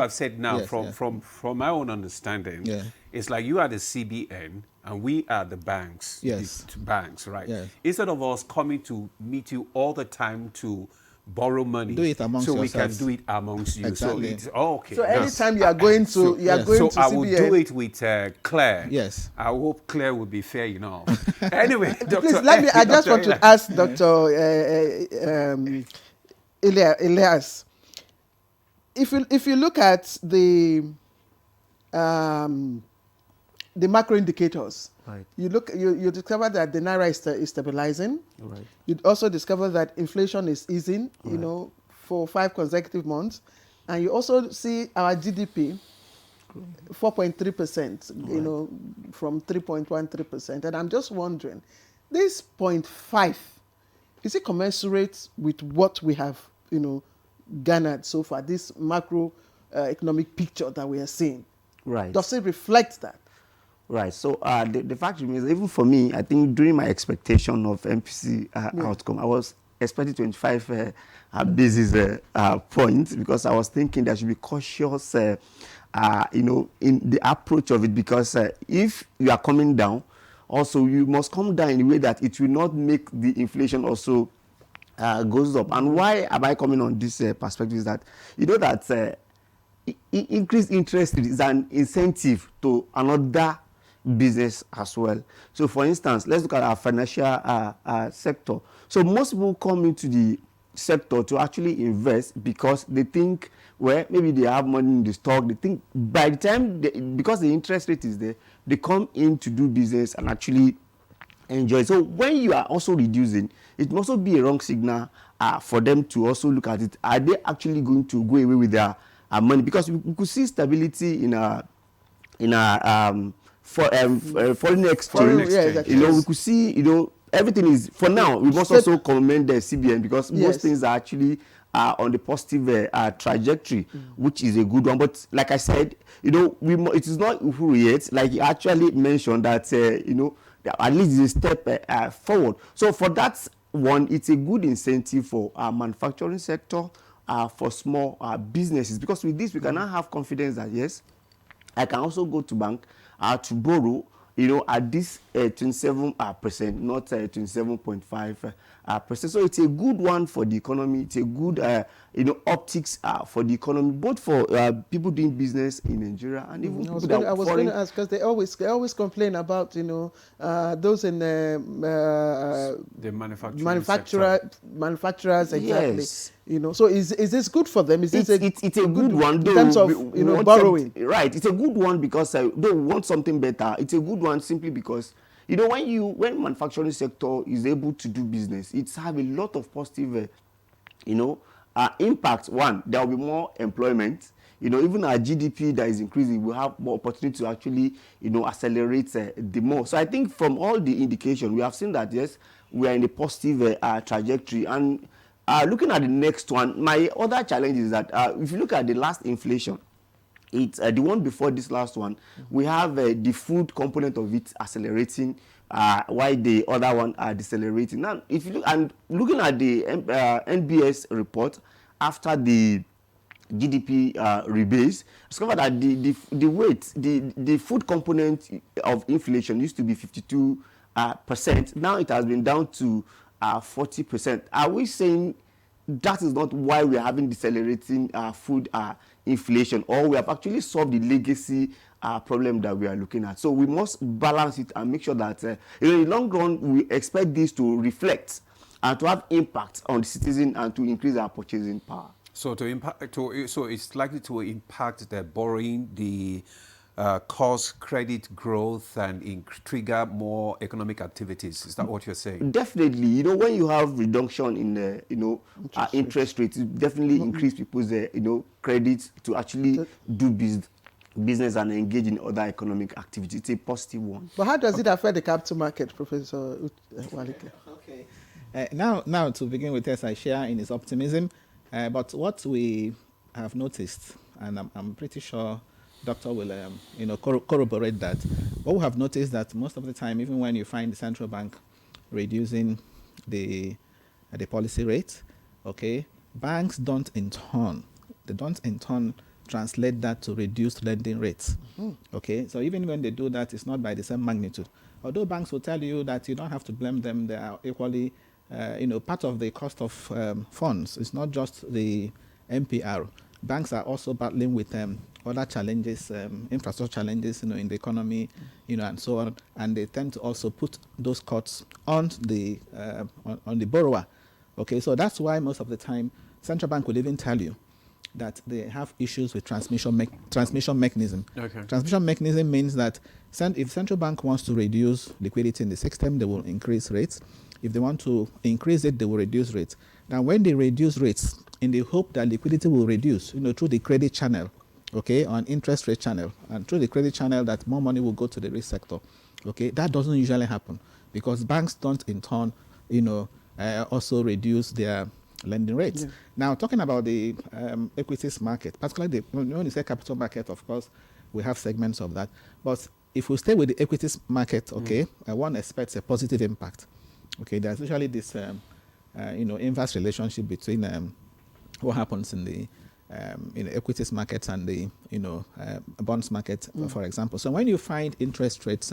have said now, from my own understanding, it's like you are the CBN and we are the banks. Yes. The banks, right? Yes. Instead of us coming to meet you all the time to borrow money, do it amongst so yourselves. We can do it amongst you. Exactly. So it's okay. So anytime you are going to so CBN. I will do it with Claire. Yes. I hope Claire will be fair enough. Anyway, please let me. I just want to ask Dr. Elias. If you look at the macro indicators, right. You discover that the naira is stabilizing. Right. You also discover that inflation is easing, Right. for 5 consecutive months, and you also see our GDP 4.3%, from 3.13%. And I'm just wondering, this 0.5, is it commensurate with what we have, garnered so far? This macro economic picture that we are seeing, Right. does it reflect that? Right. So the fact remains, even for me, I think during my expectation of MPC outcome, I was expecting 25 basis points because I was thinking there should be cautious, in the approach of it, because if you are coming down, also you must come down in a way that it will not make the inflation also goes up. And why am I coming on this perspective is that that increased interest is an incentive to another business as well. So for instance, let's look at our financial sector. So most people come into the sector to actually invest because they think, well, maybe they have money in the stock. They think by the time, because the interest rate is there, they come in to do business and actually enjoy. So when you are also reducing, it must also be a wrong signal for them to also look at it. Are they actually going to go away with their money? Because we could see stability in our foreign exchange. We could see, everything is, for now, we must also commend the CBN because most things are actually on the positive trajectory, which is a good one. But like I said, it is not yet, like you actually mentioned that, at least it's a step forward. So for that one, it's a good incentive for our manufacturing sector, for small businesses, because with this, we can now have confidence that, yes, I can also go to bank to borrow, at this 27%, not 27.5%. So it's a good one for the economy. It's a good, optics for the economy, both for people doing business in Nigeria and even people that I was going to ask, because they always complain about, those in the manufacturers, exactly. Yes. So is this good for them? Is this it's a good one in terms of borrowing? Right, it's a good one because they want something better. It's a good one simply because when manufacturing sector is able to do business, it's have a lot of positive impact, one, there will be more employment. Even our GDP that is increasing, we have more opportunity to actually, accelerate the more. So I think from all the indication, we have seen that, yes, we are in a positive trajectory. And looking at the next one, my other challenge is that if you look at the last inflation, it's the one before this last one, we have the food component of it accelerating, while the other one are decelerating. Now, if you look, and looking at the NBS report after the GDP rebase, discovered that the weight, the food component of inflation used to be 52%. Now it has been down to 40%. Are we saying that is not why we are having decelerating food inflation, or we have actually solved the legacy problem that we are looking at? So we must balance it and make sure that in the long run we expect this to reflect and to have impact on the citizen and to increase our purchasing power. So so it's likely to impact the borrowing, the cause credit growth, and trigger more economic activities. Is that what you're saying? Definitely. When you have reduction in interest rates, it definitely increase people's credit to actually do business and engage in other economic activities. It's a positive one. But how does it affect the capital market, Professor Walike? Okay. Now to begin with, yes, I share in his optimism. But what we have noticed, and I'm pretty sure Doctor will corroborate that, what we have noticed that most of the time, even when you find the central bank reducing the policy rate, okay, banks don't in turn translate that to reduced lending rates. Okay, so even when they do that, it's not by the same magnitude. Although banks will tell you that you don't have to blame them, they are equally part of the cost of funds. It's not just the MPR. Banks are also battling with other challenges, infrastructure challenges, in the economy, and so on. And they tend to also put those costs on the borrower. Okay, so that's why most of the time central bank will even tell you that they have issues with transmission mechanism. Okay. Transmission mechanism means that if central bank wants to reduce liquidity in the system, they will increase rates. If they want to increase it, they will reduce rates. Now, when they reduce rates, in the hope that liquidity will reduce, through the credit channel, okay, on interest rate channel, and through the credit channel, that more money will go to the risk sector. Okay, that doesn't usually happen because banks don't in turn, also reduce their lending rates. Yeah. Now, talking about the equities market, particularly when you say capital market, of course, we have segments of that. But if we stay with the equities market, okay, one expects a positive impact. Okay, there's usually this, inverse relationship between what happens in the equities markets and the, bonds market, for example. So when you find interest rates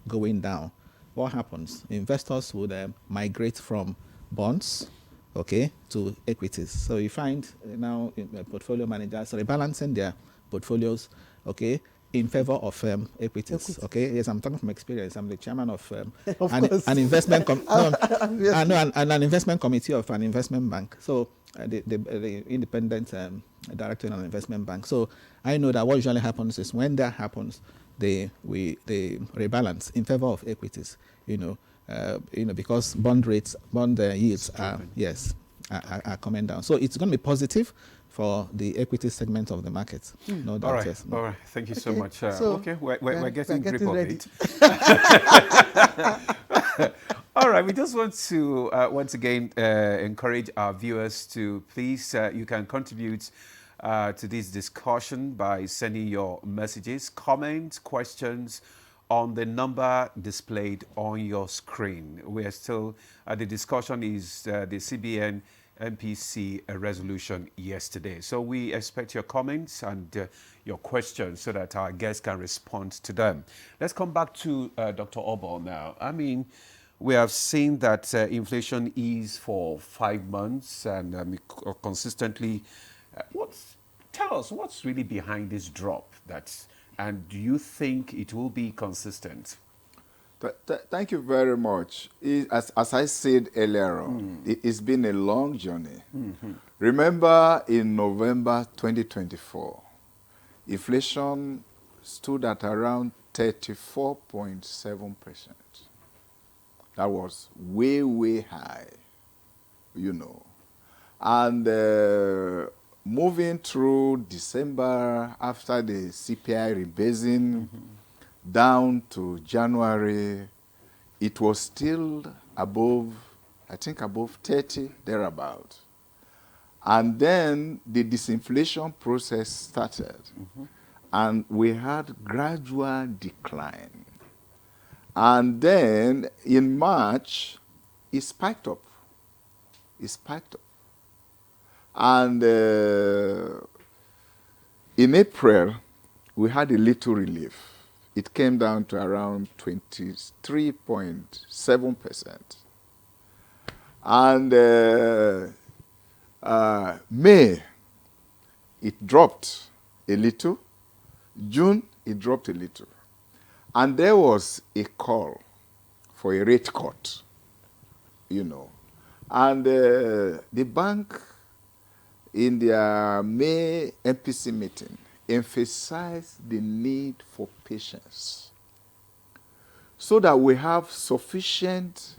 going down, what happens? Investors would migrate from bonds, okay, to equities. So you find now portfolio managers rebalancing their portfolios, okay, in favor of equities. Okay, yes, I'm talking from experience. I'm the chairman of an investment an investment committee of an investment bank. So the independent director in an investment bank. So I know that what usually happens is when that happens, they rebalance in favor of equities. Because bond yields are coming down. So it's going to be positive for the equity segment of the market. No doubt. All right, yes. all right. Thank you so much. So we're getting grip of ready. it. All right, we just want to once again encourage our viewers to please, you can contribute to this discussion by sending your messages, comments, questions on the number displayed on your screen. We are still, the discussion is the CBN Mpc resolution yesterday. So we expect your comments and your questions so that our guests can respond to them. Let's come back to Dr. Obor now. I mean, we have seen that inflation is for 5 months and consistently. Tell us what's really behind this drop, and do you think it will be consistent? Thank you very much. As I said earlier on, it's been a long journey. Remember, in November 2024, inflation stood at around 34.7%. That was way, way high, And moving through December after the CPI rebasing down to January, it was still above, I think above 30, thereabout. And then the disinflation process started. And we had gradual decline. And then in March, it spiked up. It spiked up. And in April, we had a little relief. It came down to around 23.7%. And May, it dropped a little. June, it dropped a little. And there was a call for a rate cut, you know. And the bank, in their May Mpc meeting, emphasized the need for patience so that we have sufficient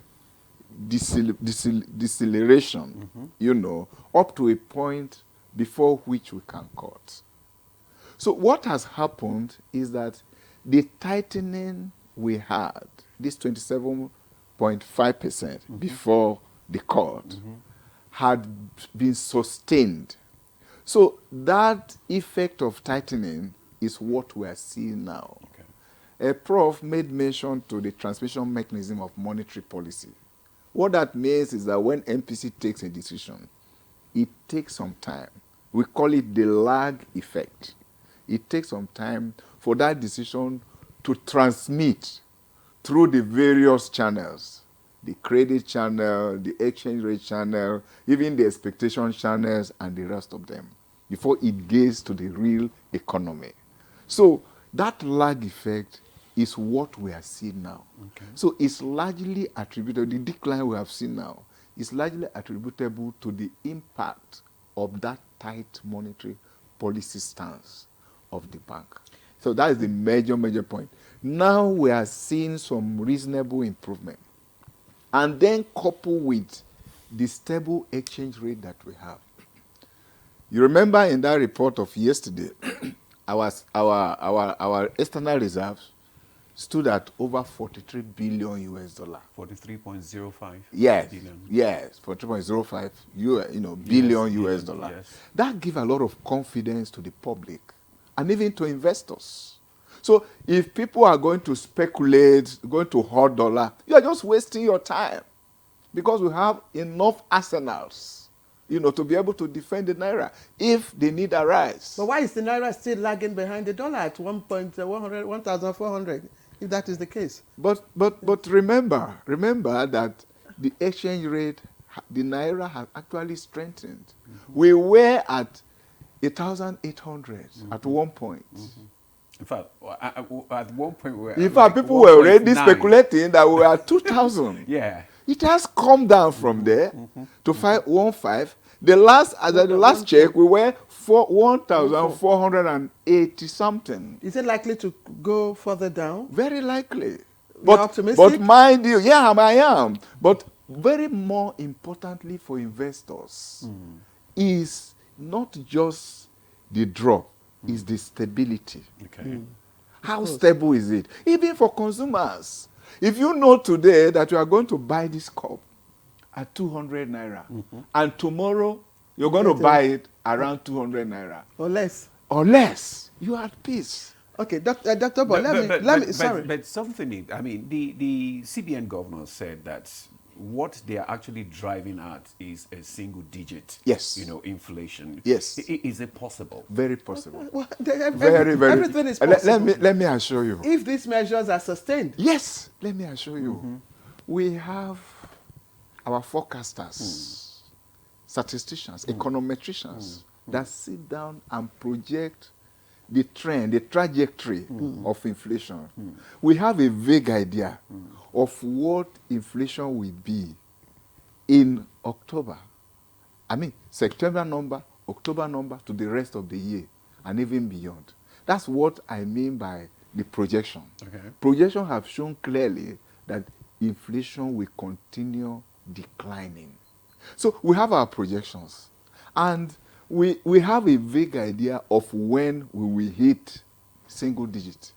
deceleration, you know, up to a point before which we can cut. So what has happened is that the tightening we had, this 27.5% before the cut, had been sustained. So that effect of tightening is what we are seeing now. A prof made mention to the transmission mechanism of monetary policy. What that means is that when MPC takes a decision, it takes some time. We call it the lag effect. It takes some time for that decision to transmit through the various channels, the credit channel, the exchange rate channel, even the expectation channels, and the rest of them, before it gets to the real economy. So that lag effect is what we are seeing now. So it's largely attributable, the decline we have seen now is largely attributable to the impact of that tight monetary policy stance of the bank. So that is the major point. Now we are seeing some reasonable improvement. And then coupled with the stable exchange rate that we have. You remember in that report of yesterday, our external reserves stood at over 43 billion US dollar. 43.05 yes, billion. Yes, 43.05 billion US dollar. Yes. That gives a lot of confidence to the public and even to investors. So if people are going to speculate, going to hoard dollar, you are just wasting your time because we have enough arsenals, to be able to defend the naira if the need arise. But why is the naira still lagging behind the dollar at 1,400, if that is the case? But remember that the exchange rate, the naira has actually strengthened. We were at 1,800 at one point. In fact, at one point we were. In fact, people were already speculating that we were at 2,000. Yeah. It has come down from there to 1,500. The last check, we were 1,480 something. Is it likely to go further down? Very likely. You're optimistic? But mind you, yeah, I am. But very more importantly for investors is not just the drop, is the stability. Okay. How stable is it? Even for consumers. If you know today that you are going to buy this cup at 200 naira, and tomorrow you're going to buy it around 200 naira. Or less. Or less. You are at peace. Okay, Dr. Bob, sorry. But something, I mean, the CBN governor said that what they are actually driving at is a single digit, inflation. Yes. Is it possible? Very possible. Well, very. Everything is possible. Let me assure you. If these measures are sustained. Yes, let me assure you. We have our forecasters, statisticians, econometricians that sit down and project the trend, the trajectory of inflation. We have a vague idea of what inflation will be in October. I mean, September number, October number to the rest of the year and even beyond. That's what I mean by the projection. Okay. Projections have shown clearly that inflation will continue declining So we have our projections, and we have a vague idea of when we will hit single digit.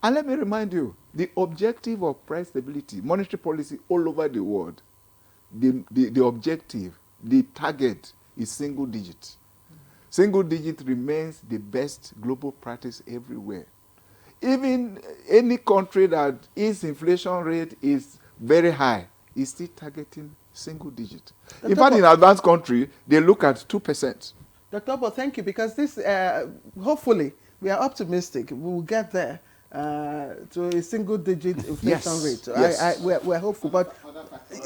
And let me remind you, the objective of price stability, monetary policy all over the world, the objective, the target is single digit. Single digit remains the best global practice everywhere. Even any country that its inflation rate is very high is still targeting single digit. In fact, in advanced country, they look at 2%. Dr. Obo, thank you, because this, hopefully, we are optimistic. We will get there to a single-digit inflation rate. So yes. We're hopeful, but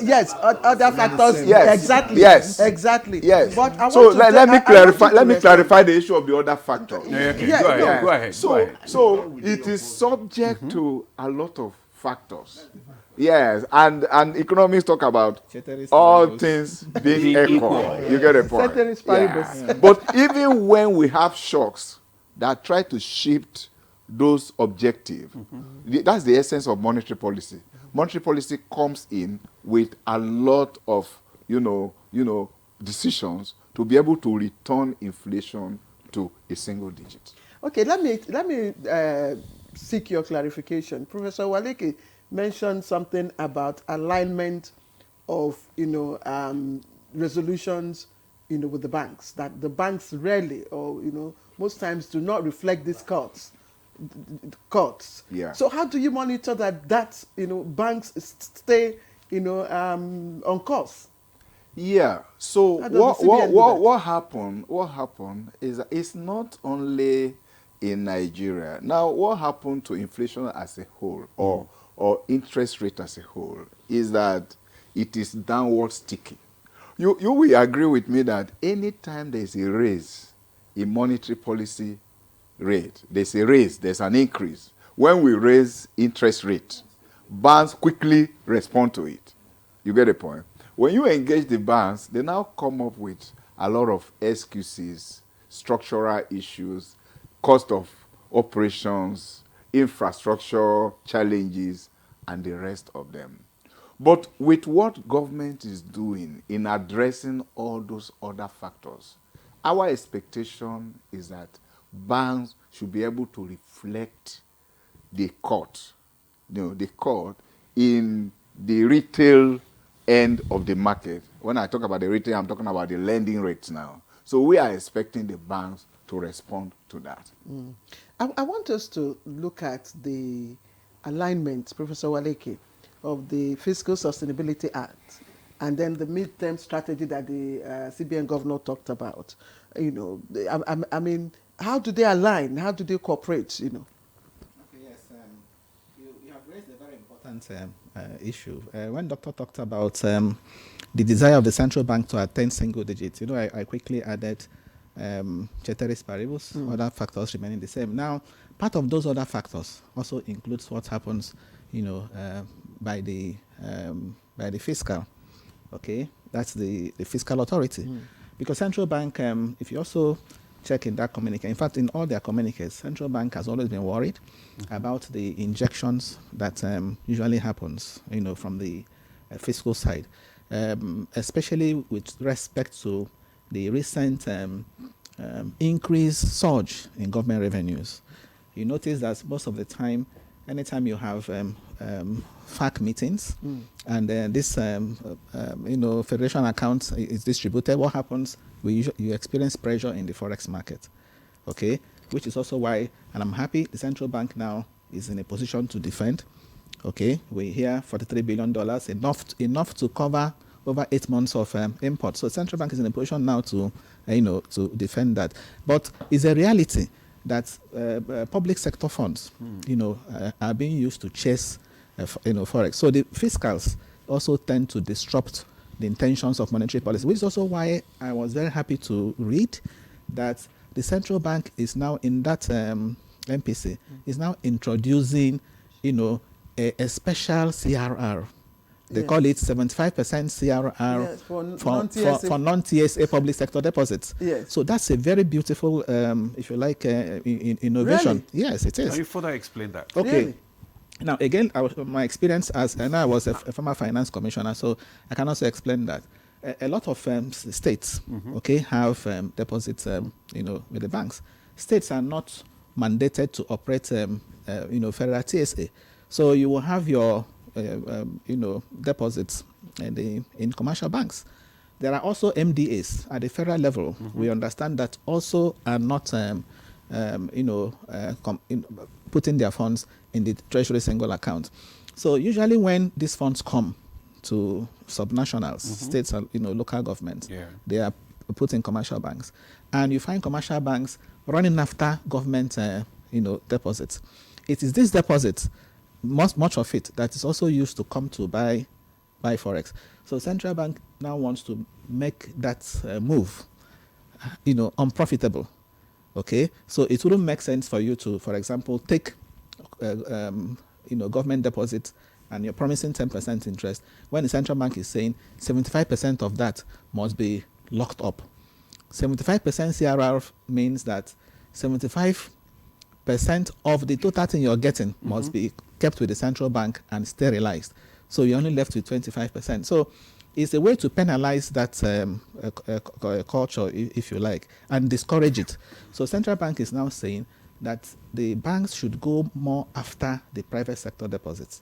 yes, other factors. Yes. Exactly. Yes. Exactly. Yes. But I so want to let me clarify. Let me clarify the issue of the other factor. Okay. Go ahead. Go ahead. So it is subject to a lot of factors. Yes, and economists talk about all things being equal. You get a point. Yeah. But even when we have shocks that try to shift those objectives, that's the essence of monetary policy. Monetary policy comes in with a lot of, decisions to be able to return inflation to a single digit. Okay, let me seek your clarification. Professor Waleke mentioned something about alignment of resolutions with the banks, that the banks rarely or most times do not reflect these cuts. Yeah. So how do you monitor that banks stay on course? Yeah. So what happened is that it's not only in Nigeria. Now, what happened to inflation as a whole, or interest rate as a whole, is that it is downward sticky. You will agree with me that anytime there's a raise in monetary policy rate, there's a raise, there's an increase. When we raise interest rate, banks quickly respond to it. You get the point? When you engage the banks, they now come up with a lot of excuses, structural issues, cost of operations, infrastructure challenges, and the rest of them. But with what government is doing in addressing all those other factors, our expectation is that banks should be able to reflect the cut, in the retail end of the market. When I talk about the retail, I'm talking about the lending rates now. So we are expecting the banks to respond to that. I want us to look at the alignment, Professor Waleke, of the Fiscal Sustainability Act and then the midterm strategy that the CBN governor talked about. I mean, how do they align? How do they cooperate? Okay, yes, you have raised a very important issue. When Doctor talked about the desire of the central bank to attain single digits, I quickly added ceteris paribus, other factors remaining the same. Now, part of those other factors also includes what happens, by the fiscal. Okay, that's the fiscal authority, because central bank. If you also check in that communique, in fact, in all their communiques, central bank has always been worried about the injections that usually happens, from the fiscal side, especially with respect to the recent increased surge in government revenues. You notice that most of the time, anytime you have FAC meetings and this federation account is distributed, what happens? You experience pressure in the forex market, okay? Which is also why, and I'm happy, the central bank now is in a position to defend. Okay, we hear $43 billion, enough to cover over 8 months of import. So central bank is in a position now to defend that. But it's a reality that public sector funds, are being used to chase, forex. So the fiscals also tend to disrupt the intentions of monetary policy, which is also why I was very happy to read that the central bank is now in that MPC is now introducing, a special CRR. They call it 75% CRR for non-TSA public sector deposits. Yes. So that's a very beautiful, if you like, innovation. Really? Yes, it is. Can you further explain that? Okay. Really? Now, again, my experience I was a former finance commissioner, so I can also explain that. a lot of states, okay, have deposits, with the banks. States are not mandated to operate, federal TSA. So you will have your, deposits in commercial banks. There are also MDAs at the federal level. We understand that also are not, putting their funds in the Treasury single account. So usually when these funds come to subnationals, states and local governments, they are put in commercial banks, and you find commercial banks running after government, deposits. It is this deposit, much of it, that is also used to come to buy forex. So central bank now wants to make that move, unprofitable. Okay, so it wouldn't make sense for you to, for example, take government deposits and you're promising 10% interest when the central bank is saying 75% of that must be locked up. 75% CRR means that 75% of the total thing you're getting must be kept with the central bank and sterilized. So you're only left with 25%. So it's a way to penalize that culture, if you like, and discourage it. So central bank is now saying that the banks should go more after the private sector deposits,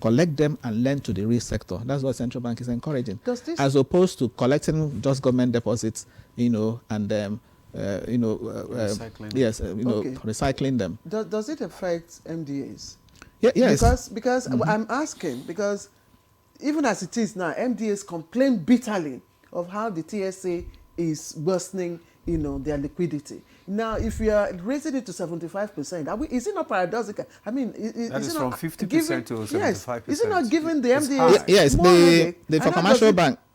collect them and lend to the real sector. That's what central bank is encouraging, as opposed to collecting just government deposits, and recycling them. Does it affect MDAs? Yes. Because I'm asking, because even as it is now, MDAs complain bitterly of how the TSA is worsening, their liquidity. Now, if we are raising it to 75%, is it not paradoxical? I mean, that is from 50% to 75%. Yes, is it not giving the MDAs yes, more headache?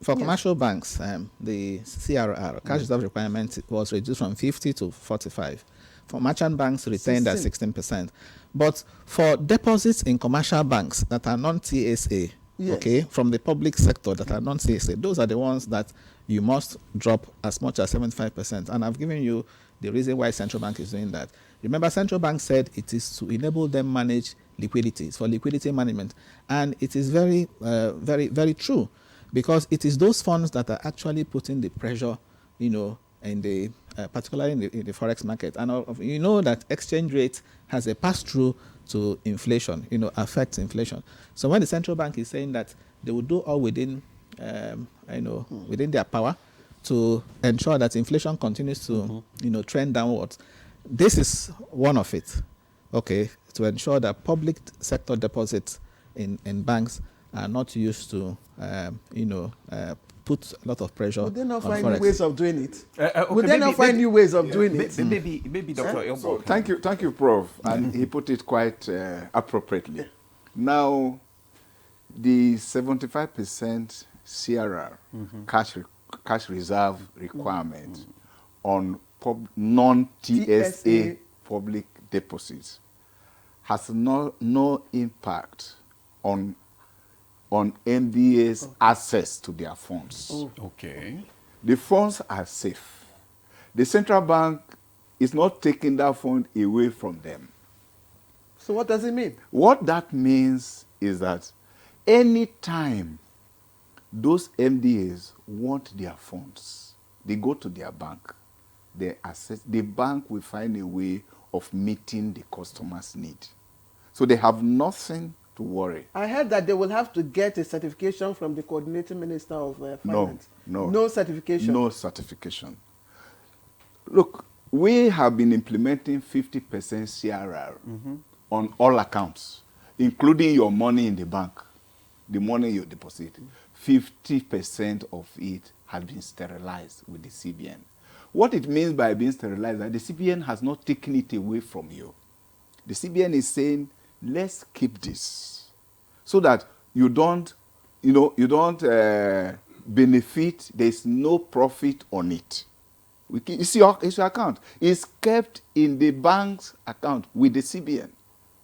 for commercial banks, the CRR, cash reserve requirement, was reduced from 50 to 45. For merchant banks, retained at 16%. But for deposits in commercial banks that are non-TSA, okay, from the public sector that are non-TSA, those are the ones that you must drop as much as 75%. And I've given you the reason why central bank is doing that. Remember, central bank said it is to enable them manage liquidity. It's for liquidity management. And it is very, very true, because it is those funds that are actually putting the pressure, in the, particularly in the forex market. And that exchange rate has a pass-through to inflation, affects inflation. So when the central bank is saying that they will do all within, within their power to ensure that inflation continues to, trend downwards, this is one of it, okay, to ensure that public sector deposits in banks are not used to, put a lot of pressure. Would they not on find forex. new ways of doing it? Would they not find new ways of doing it? Maybe Dr. Elmo. So thank you, Prof. And he put it quite appropriately. Now, the 75% CRR, cash reserve requirement on non-TSA public deposits has no impact on MDA's access to their funds. Okay. The funds are safe. The central bank is not taking that fund away from them. So what does it mean? What that means is that any time those MDAs want their funds, they go to their bank. The bank will find a way of meeting the customer's need. So they have nothing to worry. I heard that they will have to get a certification from the coordinating minister of finance. No certification. No certification. Look, we have been implementing 50% CRR on all accounts, including your money in the bank, the money you deposit. 50% of it has been sterilized with the CBN. What it means by being sterilized is that the CBN has not taken it away from you. The CBN is saying, let's keep this so that you don't benefit. There's no profit on it. It's your account. It's kept in the bank's account with the CBN.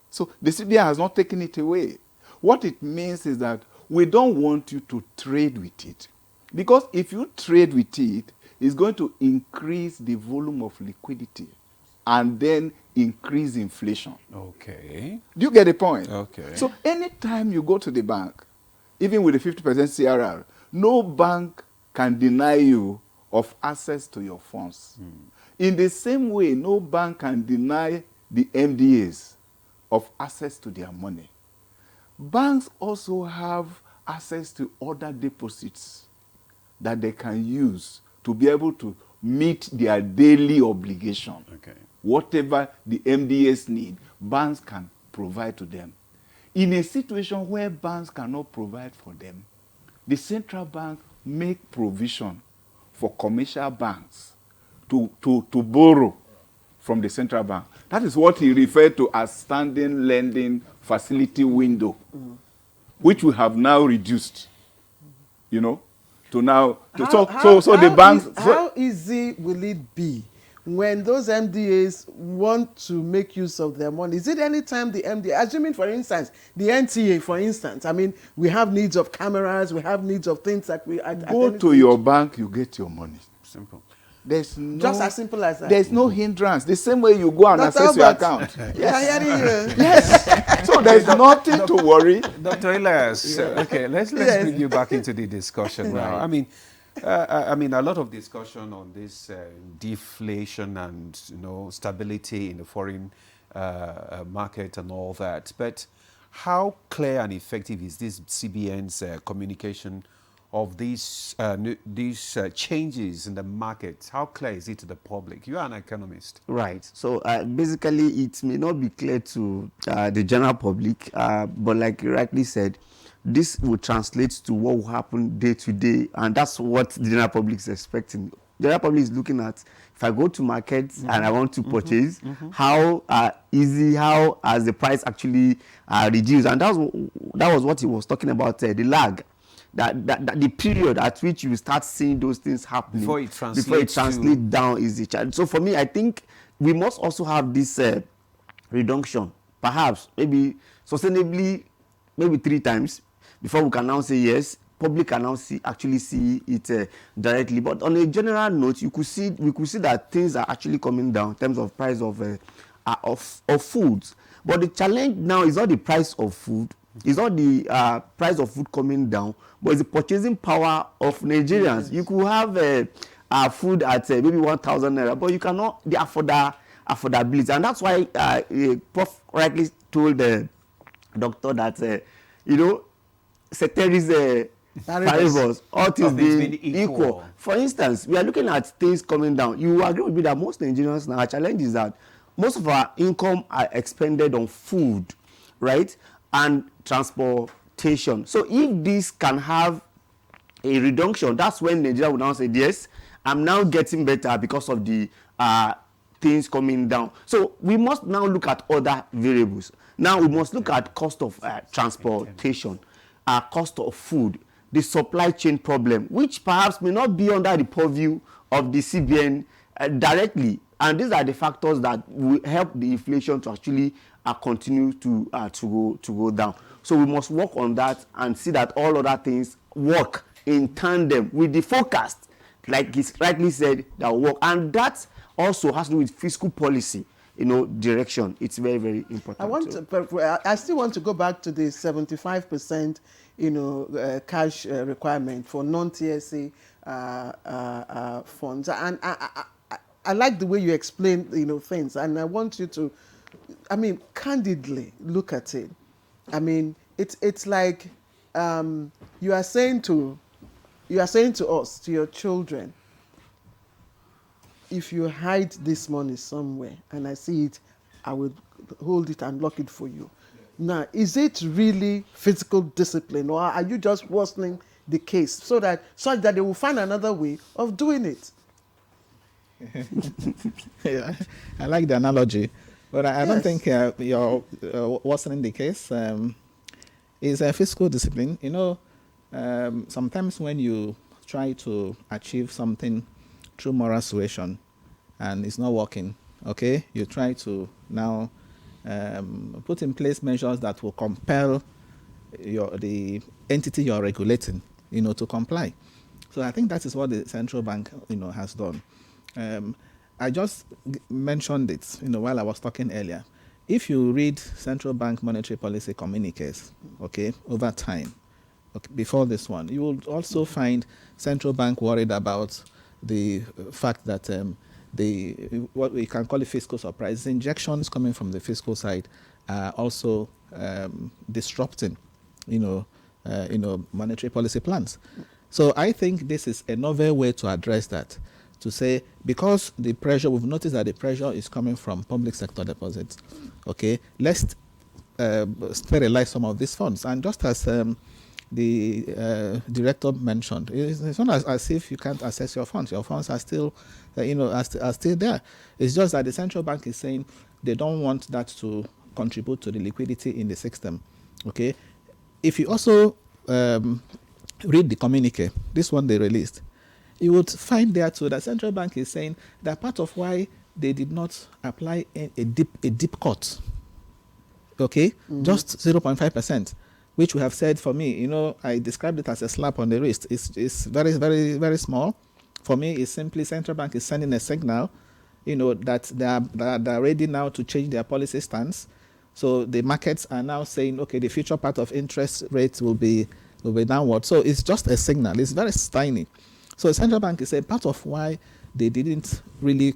So the CBN has not taken it away. What it means is that we don't want you to trade with it. Because if you trade with it, it's going to increase the volume of liquidity and then increase inflation. Okay. Do you get the point? Okay. So anytime you go to the bank, even with the 50% CRR, no bank can deny you of access to your funds. In the same way, no bank can deny the MDAs of access to their money. Banks also have access to other deposits that they can use to be able to meet their daily obligation. Okay. Whatever the MDAs need, banks can provide to them. In a situation where banks cannot provide for them, the central bank make provision for commercial banks to borrow from the central bank. That is what he referred to as standing lending facility window, which we have now reduced, you know, to now. The banks. How easy will it be when those MDAs want to make use of their money? Is it any time the MDA, assuming for instance, the NTA, for instance, I mean, we have needs of cameras, we have needs of things that we... Go to your bank, you get your money. Simple. There's no, just as simple as that. There's no hindrance. The same way you go and access your account. Yes. Yes. So there's nothing to worry. Dr. Elias, okay, let's bring you back into the discussion now. I mean, a lot of discussion on this deflation and stability in the foreign market and all that. But how clear and effective is this CBN's communication of these changes in the market? How clear is it to the public? You are an economist. Right. So basically, it may not be clear to the general public, but like you rightly said, this will translate to what will happen day to day, and that's what the general public is expecting. The general public is looking at, if I go to market and I want to purchase, how easy, how has the price actually reduced? And that was what he was talking about, the lag. That the period at which you start seeing those things happening before it translates down is the challenge. So for me, I think we must also have this reduction, perhaps maybe sustainably, maybe 3 times before we can now say yes. Public can now actually see it directly. But on a general note, we could see that things are actually coming down in terms of price of foods. But the challenge now is not the price of food. It's not the price of food coming down, but it's the purchasing power of Nigerians. Yes. You could have food at maybe 1,000 naira, but you cannot the affordability. And that's why Prof rightly told the doctor that, ceteris paribus, all things being equal. For instance, we are looking at things coming down. You agree with me that most Nigerians now, our challenge is that most of our income are expended on food, right? And transportation. So if this can have a reduction, that's when Nigeria will now say, yes, I'm now getting better because of the things coming down. So we must now look at other variables. Now we must look at cost of transportation, cost of food, the supply chain problem, which perhaps may not be under the purview of the CBN directly. And these are the factors that will help the inflation to actually continue to go down. So we must work on that and see that all other things work in tandem with the forecast, like he's rightly said, that will work. And that also has to do with fiscal policy, direction. It's very, very important. I still want to go back to the 75%, cash requirement for non-TSA funds. And I like the way you explain, things, and I want you to, candidly look at it. It's like you are saying to us, to your children, if you hide this money somewhere and I see it, I will hold it and lock it for you. Now, is it really physical discipline, or are you just worsening the case so that they will find another way of doing it? Yeah, I like the analogy, but I don't think you're worsening the case. It's a fiscal discipline. Sometimes when you try to achieve something through moral suasion and it's not working, okay, you try to now put in place measures that will compel the entity you're regulating, to comply. So I think that is what the central bank, has done. I just mentioned it, while I was talking earlier. If you read central bank monetary policy communiques, okay, over time, before this one. You will also find central bank worried about the fact that what we can call a fiscal surprise, injections coming from the fiscal side are also disrupting, monetary policy plans. So I think this is a novel way to address that, to say, because the pressure, we've noticed that the pressure is coming from public sector deposits. Okay, let's sterilize some of these funds. And just as the director mentioned, it's not as if you can't access your funds. Your funds are still, are still there. It's just that the central bank is saying they don't want that to contribute to the liquidity in the system. Okay, if you also read the communique, this one they released, you would find there too that central bank is saying that part of why they did not apply a deep cut, okay, just 0.5%, which we have said, for me, I described it as a slap on the wrist. It's very, very, very small. For me, it's simply central bank is sending a signal, that they're ready now to change their policy stance. So the markets are now saying, okay, the future part of interest rates will be downward. So it's just a signal. It's very tiny. So the central bank is saying part of why they didn't really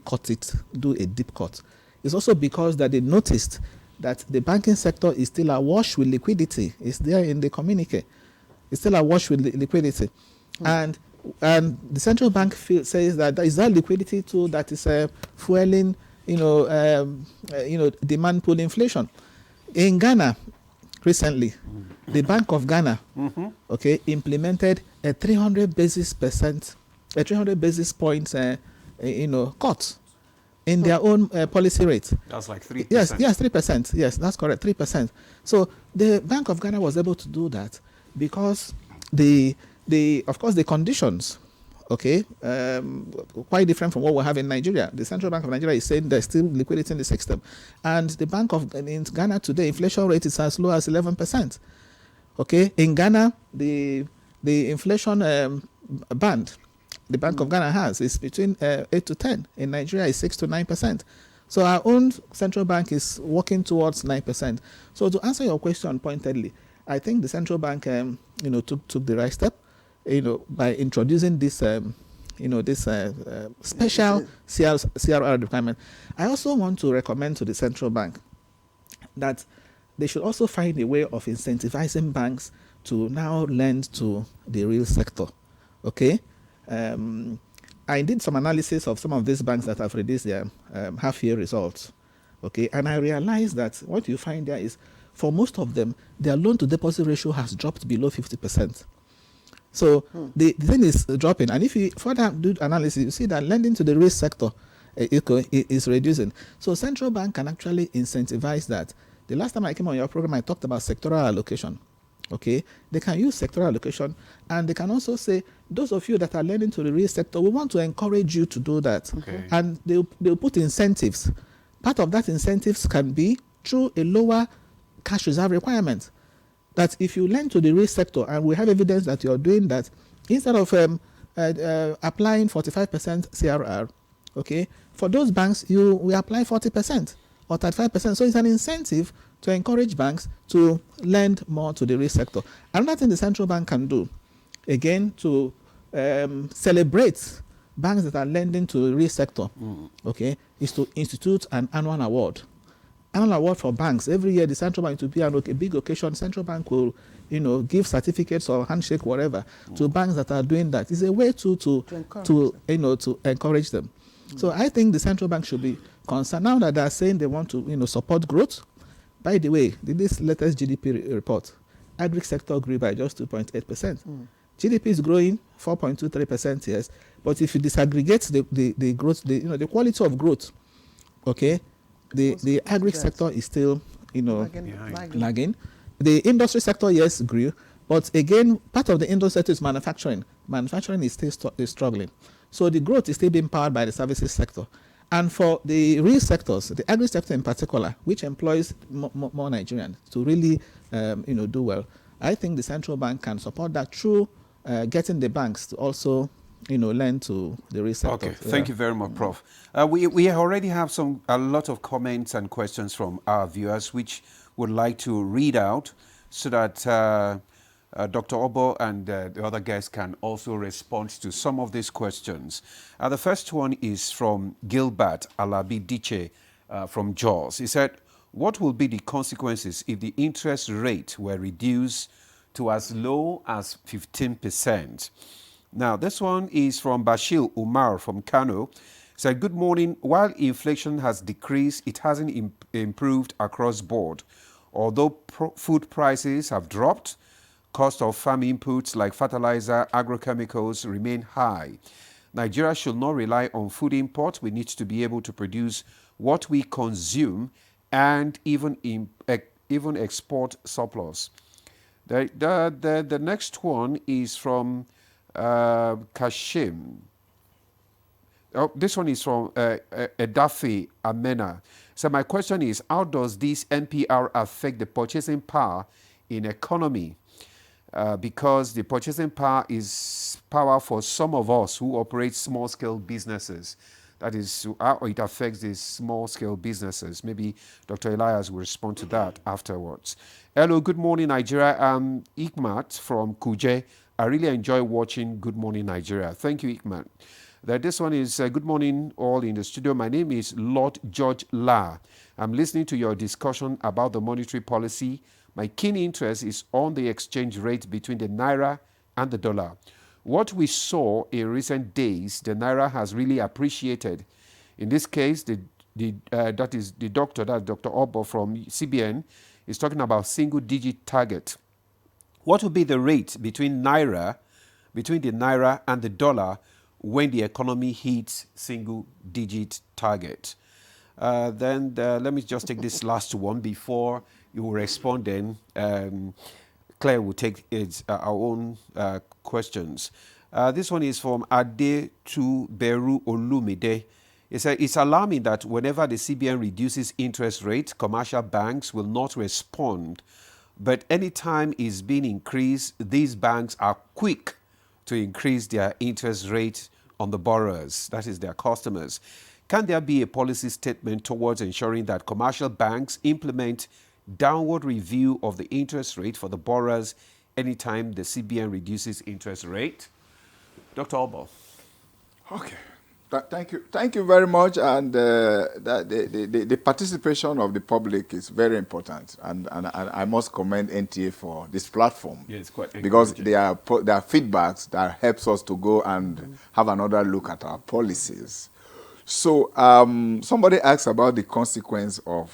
do a deep cut. It's also because that they noticed that the banking sector is still awash with liquidity. It's there in the communique. It's still awash with liquidity. And the central bank says that there is that liquidity too that is fueling, demand pull inflation. In Ghana, recently, the Bank of Ghana, okay, implemented a 300 basis points, cut in their own policy rate. That's like 3%. Yes, 3%. Yes, that's correct, 3%. So the Bank of Ghana was able to do that because of course, the conditions, okay, quite different from what we have in Nigeria. The Central Bank of Nigeria is saying there's still liquidity in the system. And the in Ghana today, inflation rate is as low as 11%. Okay, in Ghana, the inflation band the Bank of Ghana has is between 8 to 10. In Nigeria, it's 6 to 9%. So our own central bank is working towards 9%. So to answer your question pointedly, I think the central bank, took the right step, by introducing this, special CRR requirement. I also want to recommend to the central bank that they should also find a way of incentivizing banks to now lend to the real sector. Okay, I did some analysis of some of these banks that have released their half-year results. Okay, and I realized that what you find there is, for most of them, their loan-to-deposit ratio has dropped below 50%. So the thing is dropping, and if you further do analysis, you see that lending to the real sector is reducing. So central bank can actually incentivize that. The last time I came on your program, I talked about sectoral allocation. Okay, they can use sectoral allocation, and they can also say, those of you that are lending to the real sector, we want to encourage you to do that. Okay. And they'll put incentives. Part of that incentives can be through a lower cash reserve requirement. That if you lend to the real sector, and we have evidence that you're doing that, instead of applying 45% CRR, okay, for those banks, we apply 40% or 35%. So it's an incentive to encourage banks to lend more to the real sector. Another thing the central bank can do, again, to celebrate banks that are lending to the real sector, okay, is to institute an annual award. Annual award for banks. Every year, the central bank, to be a big occasion, central bank will, give certificates or handshake, whatever, to banks that are doing that. It's a way to encourage them. So I think the central bank should be concerned now that they are saying they want to, support growth. By the way, this latest GDP report, agri sector grew by just 2.8%. GDP is growing 4.23%, yes. But if you disaggregate the growth, the quality of growth, okay, the agri sector is still, lagging. The industry sector, yes, grew. But again, part of the industry sector is manufacturing. Manufacturing is still struggling. So the growth is still being powered by the services sector. And for the real sectors, the agri sector in particular, which employs more Nigerians to really, do well, I think the central bank can support that through getting the banks to also, lend to the real sector. Okay, thank you very much, Prof. We already have a lot of comments and questions from our viewers, which would like to read out so that Dr. Obo and the other guests can also respond to some of these questions. The first one is from Gilbert Alabi Diche from Jaws. He said, what will be the consequences if the interest rate were reduced to as low as 15%? Now, this one is from Bashir Umar from Kano. Said, good morning. While inflation has decreased, it hasn't improved across board. Although food prices have dropped, cost of farm inputs like fertilizer, agrochemicals remain high. Nigeria should not rely on food imports. We need to be able to produce what we consume and even export surplus. The next one is from Kashim. Oh, this one is from Edafi Amena. So my question is, how does this NPR affect the purchasing power in economy? Because the purchasing power is power for some of us who operate small-scale businesses. That is how it affects these small-scale businesses. Maybe Dr. Elias will respond to that afterwards. Hello, good morning, Nigeria. I'm Ikmat from Kuje. I really enjoy watching Good Morning Nigeria. Thank you, Ikmat. This one is good morning, all in the studio. My name is Lord George La. I'm listening to your discussion about the monetary policy. My keen interest is on the exchange rate between the naira and the dollar. What we saw in recent days, the naira has really appreciated. In this case, that is Dr. Obo from CBN is talking about single-digit target. What will be the rate between the naira and the dollar when the economy hits single-digit target? Then let me just take this last one before you will respond. Then Claire will take our own questions. This one is from Ade to Beru Olumide. It said, it's alarming that whenever the CBN reduces interest rates, commercial banks will not respond. But anytime it's being increased, these banks are quick to increase their interest rate on the borrowers, that is their customers. Can there be a policy statement towards ensuring that commercial banks implement downward review of the interest rate for the borrowers anytime the CBN reduces interest rate? Dr. Obo. Okay. Thank you very much. And the participation of the public is very important. And I must commend NTA for this platform. Yeah, it's quite because there are feedbacks that helps us to go and have another look at our policies. So somebody asked about the consequence of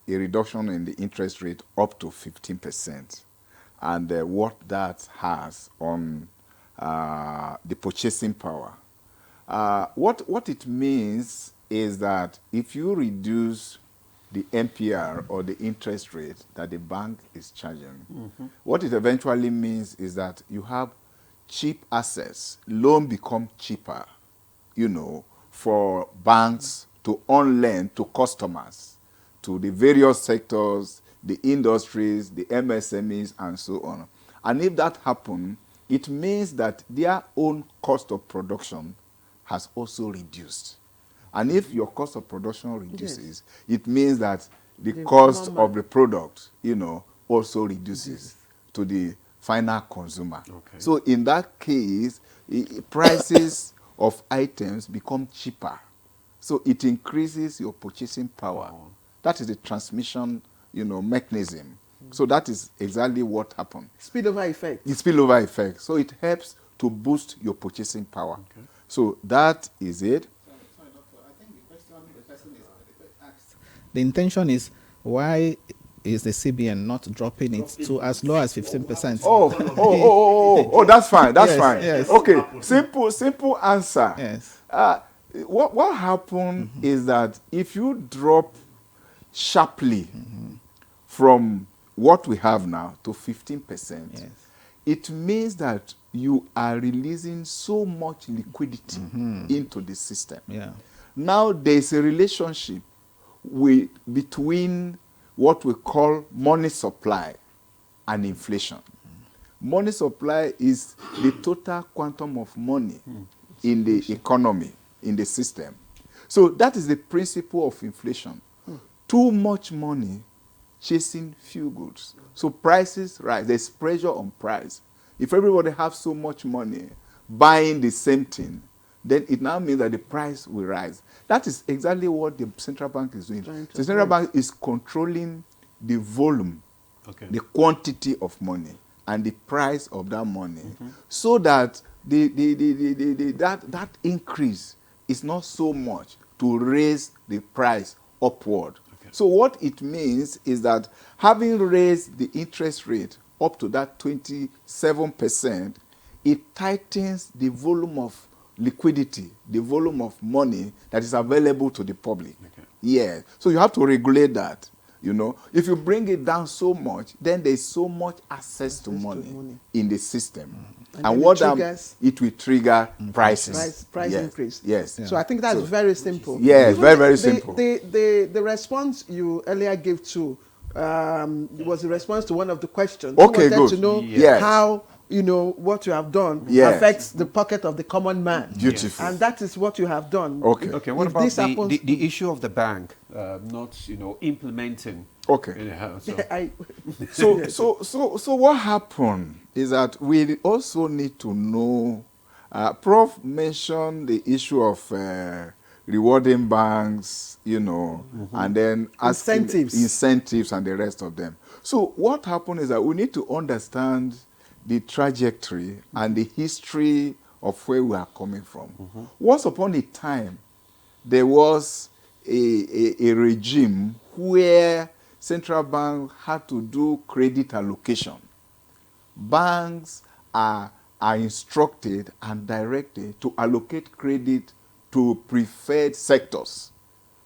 a reduction in the interest rate up to 15% and what that has on the purchasing power. What it means is that if you reduce the MPR or the interest rate that the bank is charging, what it eventually means is that you have cheap assets. Loan become cheaper, for banks to on-lend to customers, to the various sectors, the industries, the MSMEs, and so on. And if that happens, it means that their own cost of production has also reduced. And if your cost of production reduces, it means that the cost of the product, also reduces to the final consumer. Okay. So in that case, prices of items become cheaper. So it increases your purchasing power. Oh. That is the transmission, mechanism. So that is exactly what happened. Spillover effect. The spillover effect. So it helps to boost your purchasing power. Okay. So that is it. Sorry, Doctor. I think the person asked. The intention is, why is the CBN not dropping it to as low as 15%? Oh, that's fine. That's fine. Yes. Okay, simple answer. Yes. What happened is that if you drop sharply from what we have now to 15%, it means that you are releasing so much liquidity into the system. Yeah. Now there's a relationship between what we call money supply and inflation. Money supply is the total quantum of money in the economy, in the system. So that is the principle of inflation. Too much money chasing few goods. So prices rise. There's pressure on price. If everybody has so much money buying the same thing, then it now means that the price will rise. That is exactly what the central bank is doing. The central bank is controlling the volume, the quantity of money, and the price of that money, so that that increase is not so much to raise the price upward. So what it means is that having raised the interest rate up to that 27%, it tightens the volume of liquidity, the volume of money that is available to the public. Yeah. So you have to regulate that. You know, if you bring it down so much, then there's so much access to money in the system. And what it will trigger prices. Price yes. increase. Yes. So I think that's very simple. Yes, very simple. The response you earlier gave to was a response to one of the questions. Okay, you wanted good. to know how what you have done affects the pocket of the common man. Beautiful. And that is what you have done. Okay. Okay. What about the issue of the bank not implementing? Okay. So what happened is that we also need to know. Prof mentioned the issue of rewarding banks, and then incentives and the rest of them. So what happened is that we need to understand the trajectory and the history of where we are coming from. Once upon a time, there was a regime where central bank had to do credit allocation. Banks are instructed and directed to allocate credit to preferred sectors.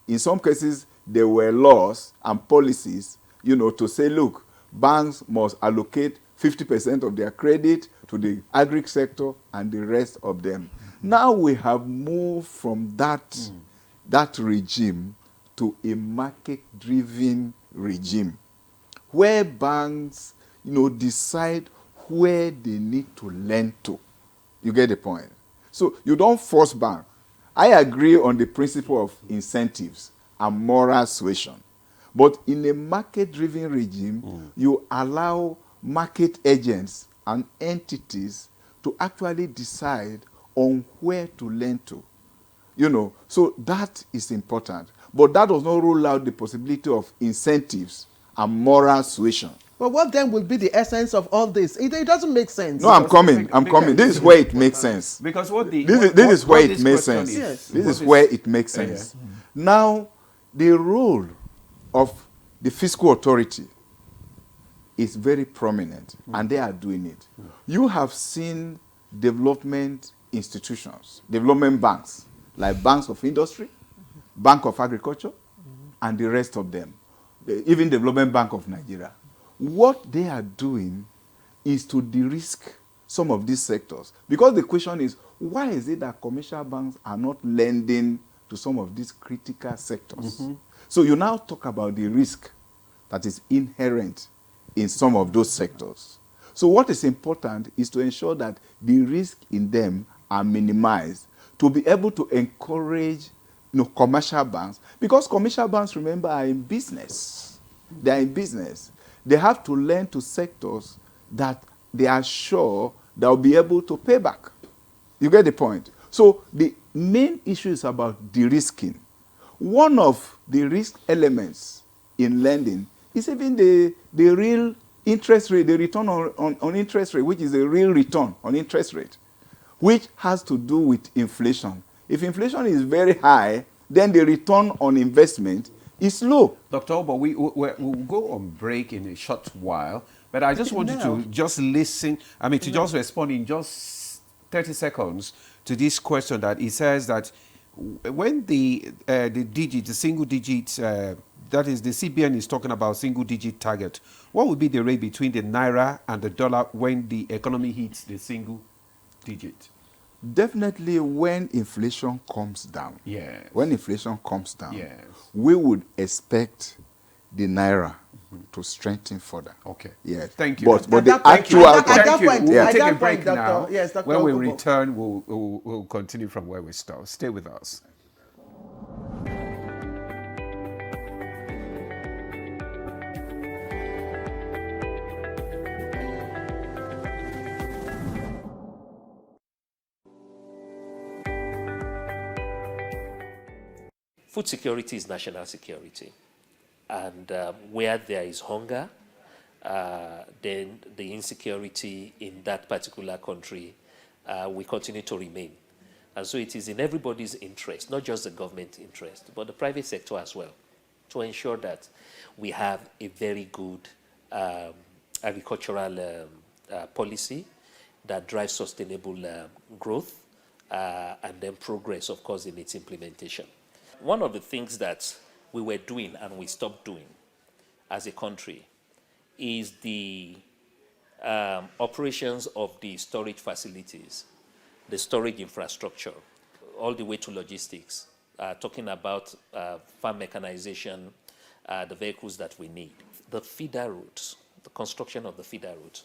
In some cases, there were laws and policies, to say, look, banks must allocate 50% of their credit to the agri sector and the rest of them. Now we have moved from that regime to a market-driven regime where banks, decide where they need to lend to. You get the point? So you don't force bank. I agree on the principle of incentives and moral suasion. But in a market-driven regime, you allow market agents and entities to actually decide on where to lend to. So that is important. But that does not rule out the possibility of incentives and moral suasion. But what then will be the essence of all this? It doesn't make sense. No, I'm coming. This is where it makes sense. Because this is where it makes sense. This is where it makes sense. Now, the role of the fiscal authority is very prominent, and they are doing it. You have seen development institutions, development banks, like banks of industry, Bank of Agriculture, and the rest of them, even Development Bank of Nigeria. What they are doing is to de-risk some of these sectors. Because the question is, why is it that commercial banks are not lending to some of these critical sectors? So you now talk about the risk that is inherent in some of those sectors. So what is important is to ensure that the risk in them are minimized, to be able to encourage commercial banks, because commercial banks, remember, are in business. They are in business. They have to lend to sectors that they are sure they'll be able to pay back. You get the point? So the main issue is about de-risking. One of the risk elements in lending is even the real interest rate, the return on interest rate, which is the real return on interest rate, which has to do with inflation. If inflation is very high, then the return on investment is low. Dr. Obo, we'll go on break in a short while, but I just want you to just listen, to just respond in just 30 seconds to this question that he says that when the single digit, that is the CBN is talking about single digit target, what would be the rate between the Naira and the dollar when the economy hits the single digit? Definitely when inflation comes down. Yes. When inflation comes down, yes, we would expect the Naira to strengthen further. Okay. Yes. Thank you. But the actual... We'll take a break Dr. now. Yes, Dr. When we Okobo. return, we'll continue from where we start. Stay with us. food security is national security. And where there is hunger, then the insecurity in that particular country will continue to remain. And so it is in everybody's interest, not just the government interest, but the private sector as well, to ensure that we have a very good agricultural policy that drives sustainable growth and then progress, of course, in its implementation. One of the things that we were doing and we stopped doing as a country is the operations of the storage facilities, the storage infrastructure, all the way to logistics, talking about farm mechanization, the vehicles that we need. The feeder routes, the construction of the feeder routes.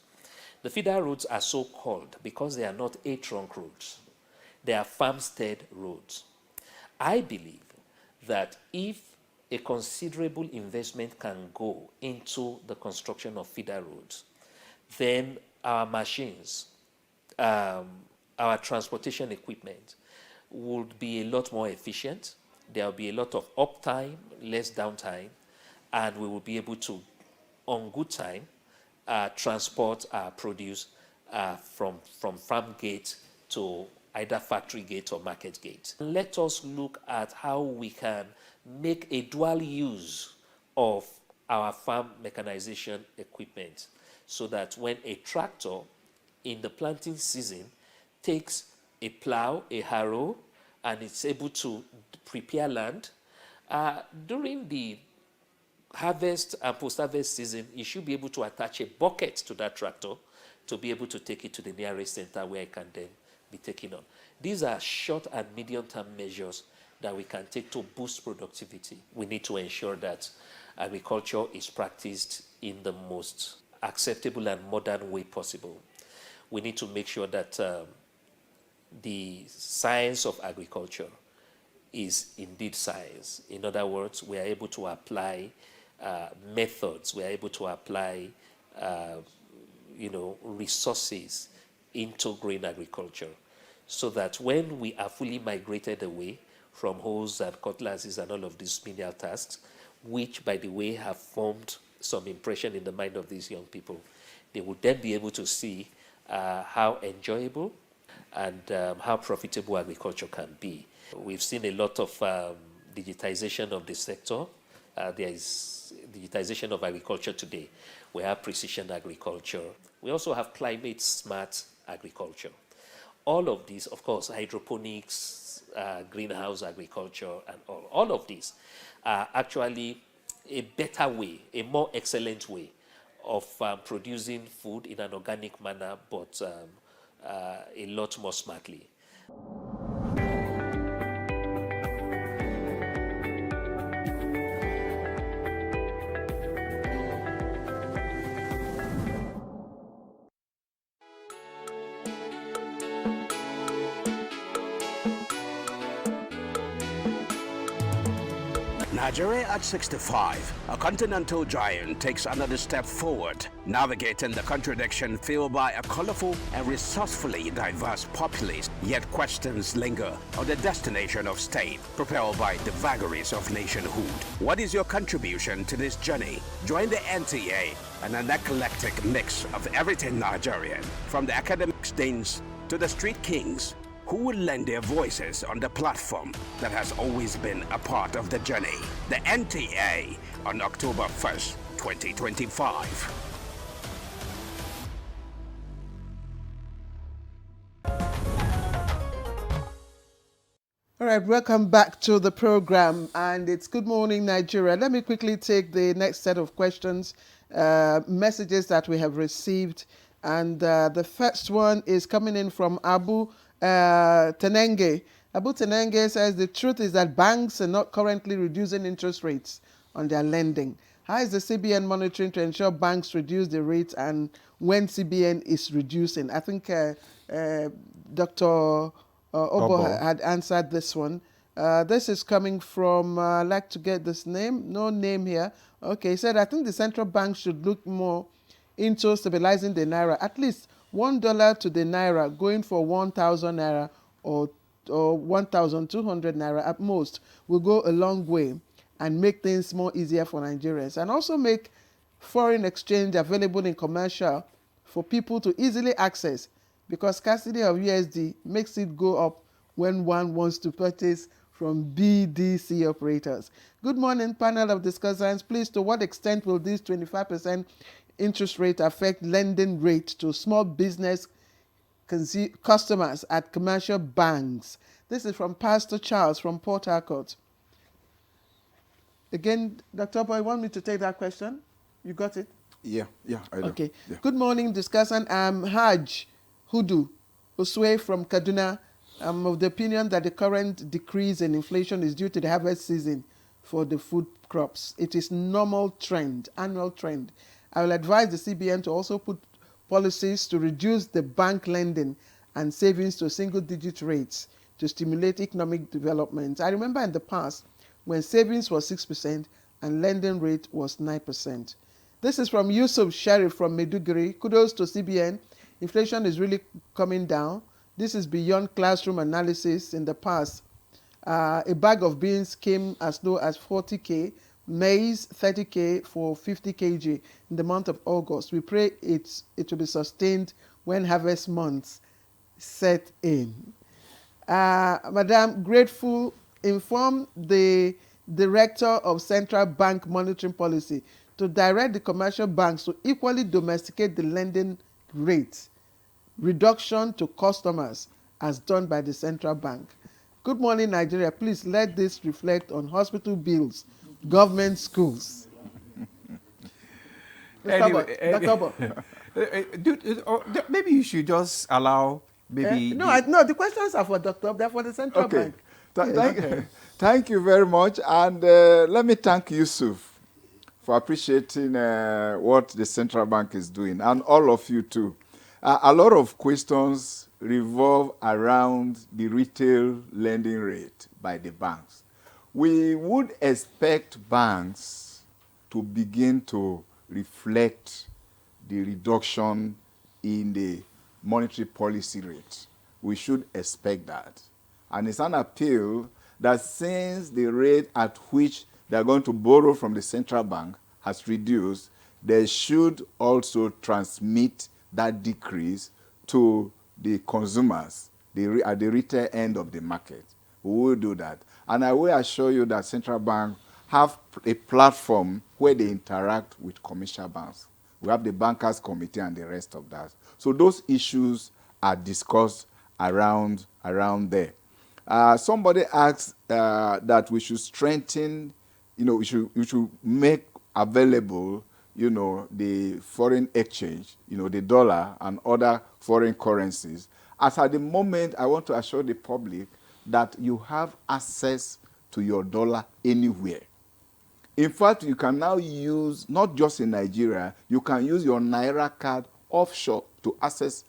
The feeder routes are so called because they are not A-trunk roads. They are farmstead roads. I believe that if a considerable investment can go into the construction of feeder roads, then our machines, our transportation equipment would be a lot more efficient. There will be a lot of uptime, less downtime, and we will be able to, on good time, transport our produce from farm gate to either factory gate or market gate. Let us look at how we can make a dual use of our farm mechanization equipment so that when a tractor in the planting season takes a plow, a harrow, and it's able to prepare land, during the harvest and post-harvest season, you should be able to attach a bucket to that tractor to be able to take it to the nearest center where it can then be taken on. These are short and medium-term measures that we can take to boost productivity. We need to ensure that agriculture is practiced in the most acceptable and modern way possible. We need to make sure that the science of agriculture is indeed science. In other words, we are able to apply methods, we are able to apply resources into grain agriculture so that when we are fully migrated away from hoes and cutlasses and all of these menial tasks, which, by the way, have formed some impression in the mind of these young people, they would then be able to see how enjoyable and how profitable agriculture can be. We've seen a lot of digitization of the sector. There is digitization of agriculture today. We have precision agriculture. We also have climate smart agriculture. All of these, of course, hydroponics, greenhouse agriculture, and all of these are actually a better way, a more excellent way of producing food in an organic manner, but a lot more smartly. Nigeria at 65, a continental giant takes another step forward, navigating the contradiction fueled by a colorful and resourcefully diverse populace. Yet questions linger on the destination of state, propelled by the vagaries of nationhood. What is your contribution to this journey? Join the NTA and an eclectic mix of everything Nigerian, from the academic deans to the street kings, who will lend their voices on the platform that has always been a part of the journey. The NTA on October 1st, 2025. All right, welcome back to the program, and it's Good Morning Nigeria. Let me quickly take the next set of questions, messages that we have received, and the first one is coming in from Abu Tenenge. Abu Tenenge says the truth is that banks are not currently reducing interest rates on their lending. How is the CBN monitoring to ensure banks reduce the rates, and when CBN is reducing? I think Dr. Obo had answered this one. This is coming from, I'd like to get this name, no name here. Okay, he said, I think the central bank should look more into stabilizing the naira, at least $1 to the naira, going for 1,000 naira or or 1,200 naira at most will go a long way and make things more easier for Nigerians, and also make foreign exchange available in commercial for people to easily access, because scarcity of USD makes it go up when one wants to purchase from BDC operators. Good morning, panel of discussants. Please, to what extent will this 25% interest rate affect lending rate to small business customers at commercial banks? This is from Pastor Charles from Port Harcourt. Again, Dr. Boy, you want me to take that question? You got it? Yeah, I do. Okay. Yeah. Good morning, discussant. I'm Haj Hudu Uswe from Kaduna. I'm of the opinion that the current decrease in inflation is due to the harvest season for the food crops. It is normal trend, annual trend. I will advise the CBN to also put policies to reduce the bank lending and savings to single-digit rates to stimulate economic development. I remember in the past when savings was 6% and lending rate was 9%. This is from Yusuf Sharif from Maiduguri. Kudos to CBN. Inflation is really coming down. This is beyond classroom analysis. In the past, a bag of beans came as low as 40K, maize 30K for 50 kg in the month of August. We pray it will be sustained when harvest months set in. Madam, grateful, inform the Director of Central Bank Monitoring Policy to direct the commercial banks to equally domesticate the lending rate reduction to customers as done by the central bank. Good morning, Nigeria. Please let this reflect on hospital bills, government schools. Anyway, maybe you should just allow maybe... No, the questions are for Dr. They're for the central bank. Thank you very much. And let me thank Yusuf for appreciating what the central bank is doing, and all of you too. A lot of questions revolve around the retail lending rate by the banks. We would expect banks to begin to reflect the reduction in the monetary policy rate. We should expect that. And it's an appeal that since the rate at which they're going to borrow from the central bank has reduced, they should also transmit that decrease to the consumers at the retail end of the market. We will do that. And I will assure you that central banks have a platform where they interact with commercial banks. We have the bankers committee and the rest of that. So those issues are discussed around there. Somebody asked that we should strengthen, we should make available, the foreign exchange, the dollar and other foreign currencies. As at the moment, I want to assure the public that you have access to your dollar anywhere. In fact, you can now use, not just in Nigeria, you can use your Naira card offshore to access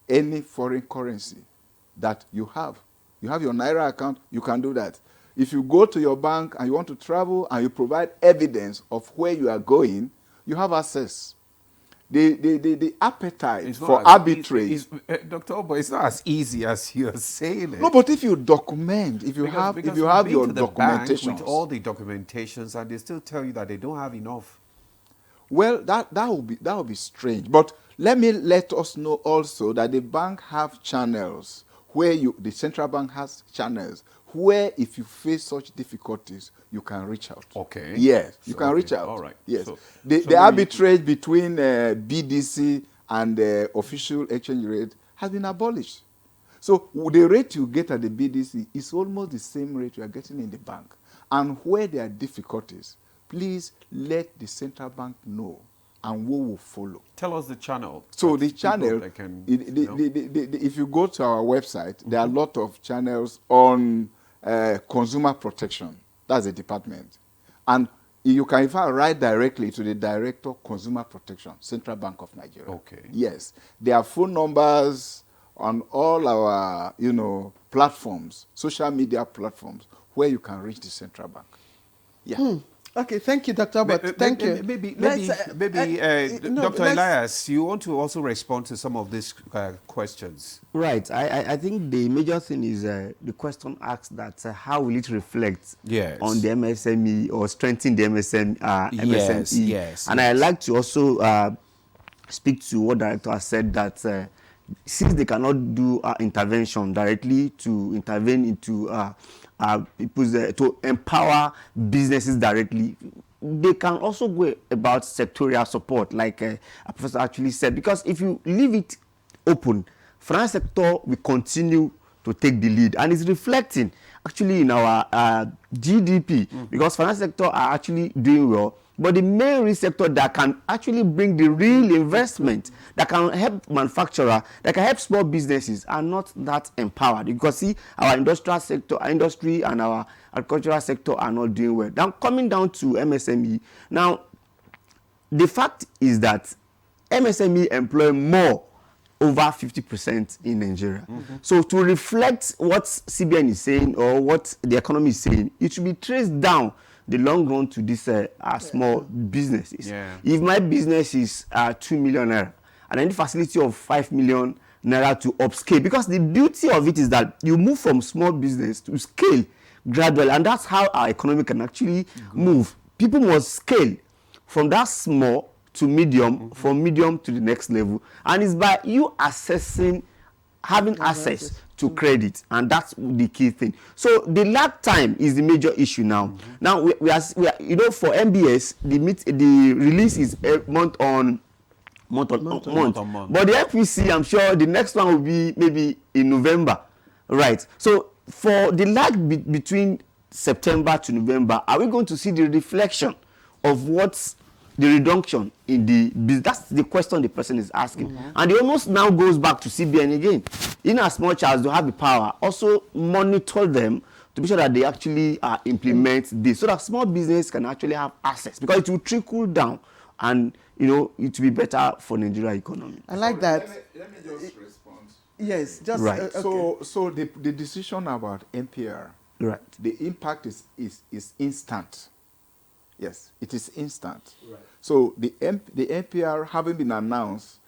any foreign currency that you have. You have your Naira account, you can do that. If you go to your bank and you want to travel and you provide evidence of where you are going, you have access. The appetite for arbitrage. Dr. Obo, it's not as easy as you're saying it. No, but if you document, if you have your documentation. With all the documentations, and they still tell you that they don't have enough. Well, that will be strange. But let us know also that the bank have channels where the central bank has channels where if you face such difficulties, you can reach out. Okay. Yes, you can reach out. All right. Yes. So the arbitrage between BDC and the official exchange rate has been abolished. So the rate you get at the BDC is almost the same rate you are getting in the bank. And where there are difficulties, please let the central bank know, and we will follow. Tell us the channel. So the channel, if you go to our website, there are a lot of channels on consumer protection. That's the department. And you can in fact write directly to the Director of Consumer Protection, Central Bank of Nigeria. Okay. Yes. There are phone numbers on all our, platforms, social media platforms, where you can reach the central bank. Yeah. Okay, thank you, Dr. Abbott. Thank you. Maybe, No, Dr. Elias, you want to also respond to some of these questions. Right. I think the major thing is the question asks that how will it reflect on the MSME or strengthen the MSME? Yes. And I'd like to also speak to what Director has said, that since they cannot do intervention directly to intervene into people's to empower businesses directly, they can also go about sectorial support, like a professor actually said, because if you leave it open, finance sector will continue to take the lead, and it's reflecting actually in our GDP, because finance sector are actually doing well. But the main risk sector that can actually bring the real investment, that can help manufacturer, that can help small businesses, are not that empowered. You can see our industrial sector, our industry and our agricultural sector are not doing well. Now, coming down to MSME, now, the fact is that MSME employ more, over 50% in Nigeria. So to reflect what CBN is saying or what the economy is saying, it should be traced down the long run to these small businesses. If my business is 2 million naira and I need facility of 5 million naira to upscale, because the beauty of it is that you move from small business to scale gradually, and that's how our economy can actually move. People must scale from that small to medium, from medium to the next level, and it's by you assessing, having access to credit, and that's the key thing. So the lag time is the major issue now. Now we are, you know, for MBS the release is month on month. But the Mpc, I'm sure the next one will be maybe in November, right? So for the lag between September to November, are we going to see the reflection of what's the reduction in the business? That's the question the person is asking. And it almost now goes back to CBN again. In as much as they have the power, also monitor them to be sure that they actually implement this, so that small business can actually have access, because it will trickle down, and you know, it will be better for Nigeria economy. I like that. Let me just respond. Yes, just right. Okay. So the decision about NPR, right? The impact is instant. Yes, it is instant. Right. So the NPR, having been announced,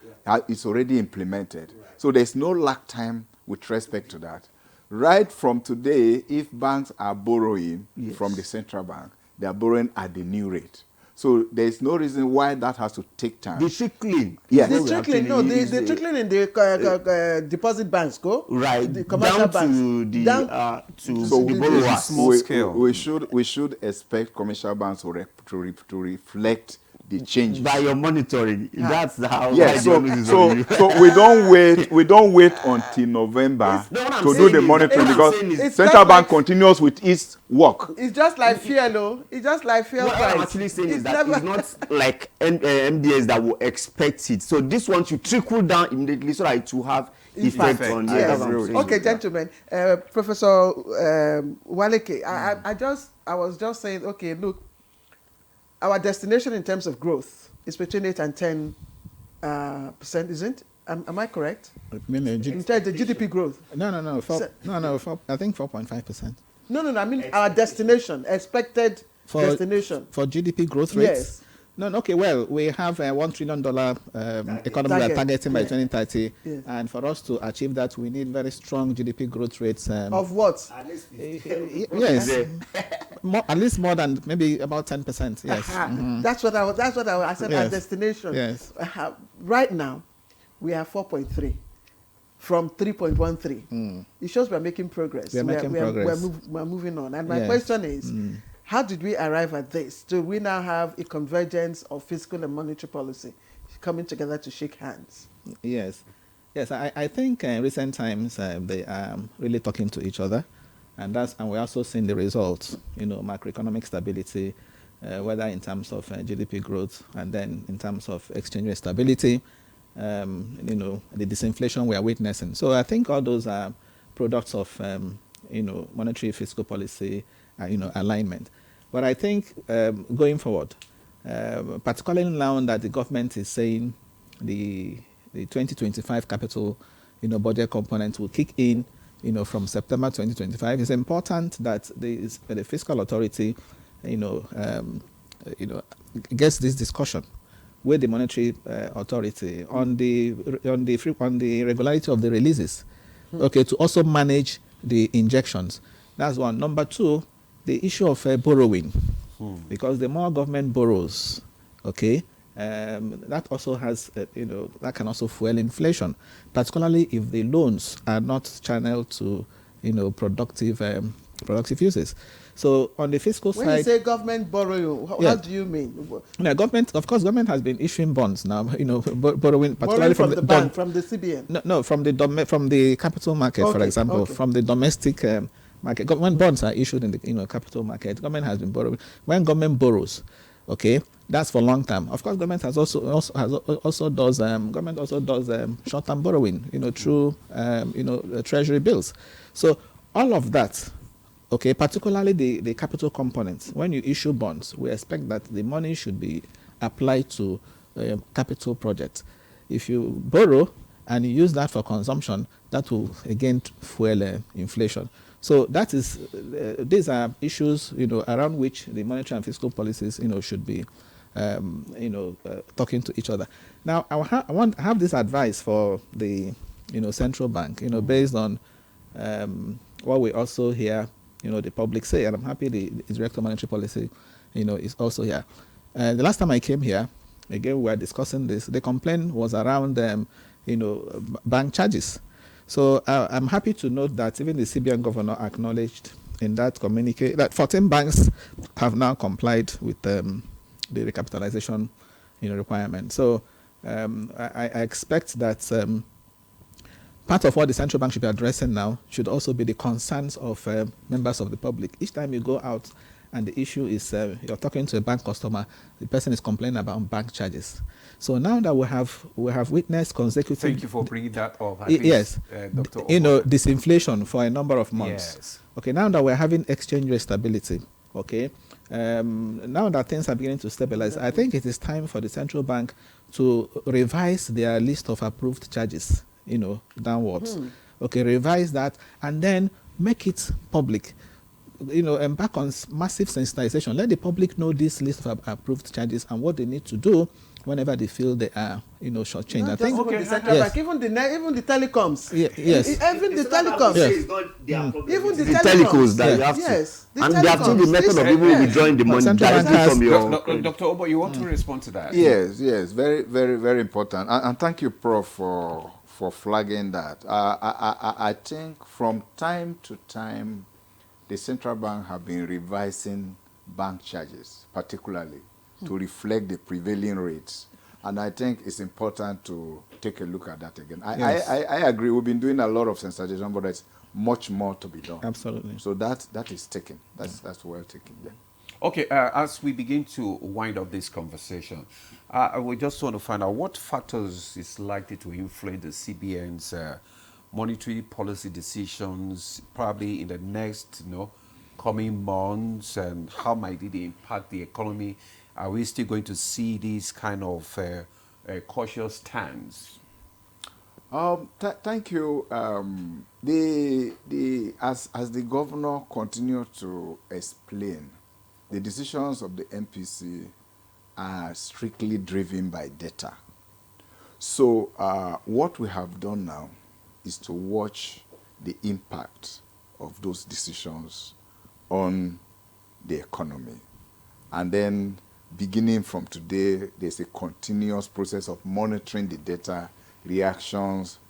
is already implemented. Right. So there's no lag time with respect to that. Right from today, if banks are borrowing from the central bank, they are borrowing at the new rate. So there's no reason why that has to take time. The trickling. Yes. The trickling, no, the trickling in the deposit banks, go? Right. The commercial banks. So the small scale. We should expect commercial banks to reflect the change by your monitoring. That's how. Yes. So we don't wait until November to do the monitoring, because central bank continues with its work. It's just like fuel, It's just like fuel price. What I'm actually saying is that it's not like MDS that will expect it. So this one should trickle down immediately, so that it will have effect on the other. Okay, gentlemen. Professor Waleke, I was just saying, okay, look, our destination in terms of growth is between 8 and 10%, isn't it? Am I correct? I mean, in terms of GDP growth? No. I think 4.5%. No. I mean our destination, expected destination for GDP growth rates. Yes. No. Okay. Well, we have a $1 trillion economy we are targeting by 2030, and for us to achieve that, we need very strong GDP growth rates. Of what? Yes. At least more than maybe about 10%. Yes. That's what I said. Our destination. Yes. Right now, we are 4.3 from 3.13. It shows we are making progress. We're moving on. And my question is, how did we arrive at this? Do we now have a convergence of fiscal and monetary policy coming together to shake hands? Yes. I think in recent times they are really talking to each other, and we're also seeing the results. You know, macroeconomic stability, whether in terms of GDP growth and then in terms of exchange rate stability. You know, the disinflation we are witnessing. So I think all those are products of you know, monetary fiscal policy, you know, alignment. But I think going forward, particularly now that the government is saying the 2025 capital, you know, budget component will kick in, you know, from September 2025, it's important that the fiscal authority, you know, gets this discussion with the monetary authority on the regularity of the releases, okay, to also manage the injections. That's one. Number two, the issue of borrowing, because the more government borrows, okay, that also has, that can also fuel inflation, particularly if the loans are not channeled to, productive uses. So on the fiscal side, when you say government borrowing, how do you mean? Yeah, government has been issuing bonds now. Borrowing, particularly from the bank, from the CBN. No, from the capital market, for example, from the domestic market. Government bonds are issued in the capital market. Government has been borrowing. When government borrows, okay, that's for long term. Of course, government also does short-term borrowing, through treasury bills. So all of that. Okay, particularly the capital components. When you issue bonds, we expect that the money should be applied to capital projects. If you borrow and you use that for consumption, that will again fuel inflation. So that is, these are issues, around which the monetary and fiscal policies, should be, talking to each other. Now, I have this advice for the, central bank, based on what we also hear, the public say, and I'm happy the Director of Monetary Policy, is also here. The last time I came here, again, we were discussing this. The complaint was around, bank charges. So I'm happy to note that even the CBN governor acknowledged in that communique that 14 banks have now complied with the recapitalization, requirement. So I expect that part of what the central bank should be addressing now should also be the concerns of members of the public. Each time you go out and the issue is you're talking to a bank customer, the person is complaining about bank charges. So now that we have witnessed consecutive... Thank you for bringing that up. Yes. Dr. Disinflation for a number of months. Yes. Okay, now that we're having exchange rate stability, okay, now that things are beginning to stabilize, I think it is time for the central bank to revise their list of approved charges, downwards. Okay, revise that and then make it public. Embark on massive sensitization. Let the public know this list of approved charges and what they need to do whenever they feel they are, shortchanged. I think the central bank, even the telecoms. Yes. Even the telecoms. Even the telecos that you have to. Yes. And they have seen the method of even withdrawing the money directly from your... Dr. Obo, you want to respond to that? Yes. Very, very, very important. And thank you, Prof, for flagging that. I think from time to time, the central bank have been revising bank charges, particularly to reflect the prevailing rates. And I think it's important to take a look at that again. I agree. We've been doing a lot of sensitization, but there's much more to be done. Absolutely. So that is taken. That's well taken. Yeah. Okay, as we begin to wind up this conversation, we just want to find out what factors is likely to influence the CBN's monetary policy decisions, probably in the next, coming months, and how might it impact the economy? Are we still going to see these kind of cautious stance? Thank you. As the governor continued to explain, the decisions of the MPC are strictly driven by data. So what we have done now is to watch the impact of those decisions on the economy. And then beginning from today, there's a continuous process of monitoring the data, reactions,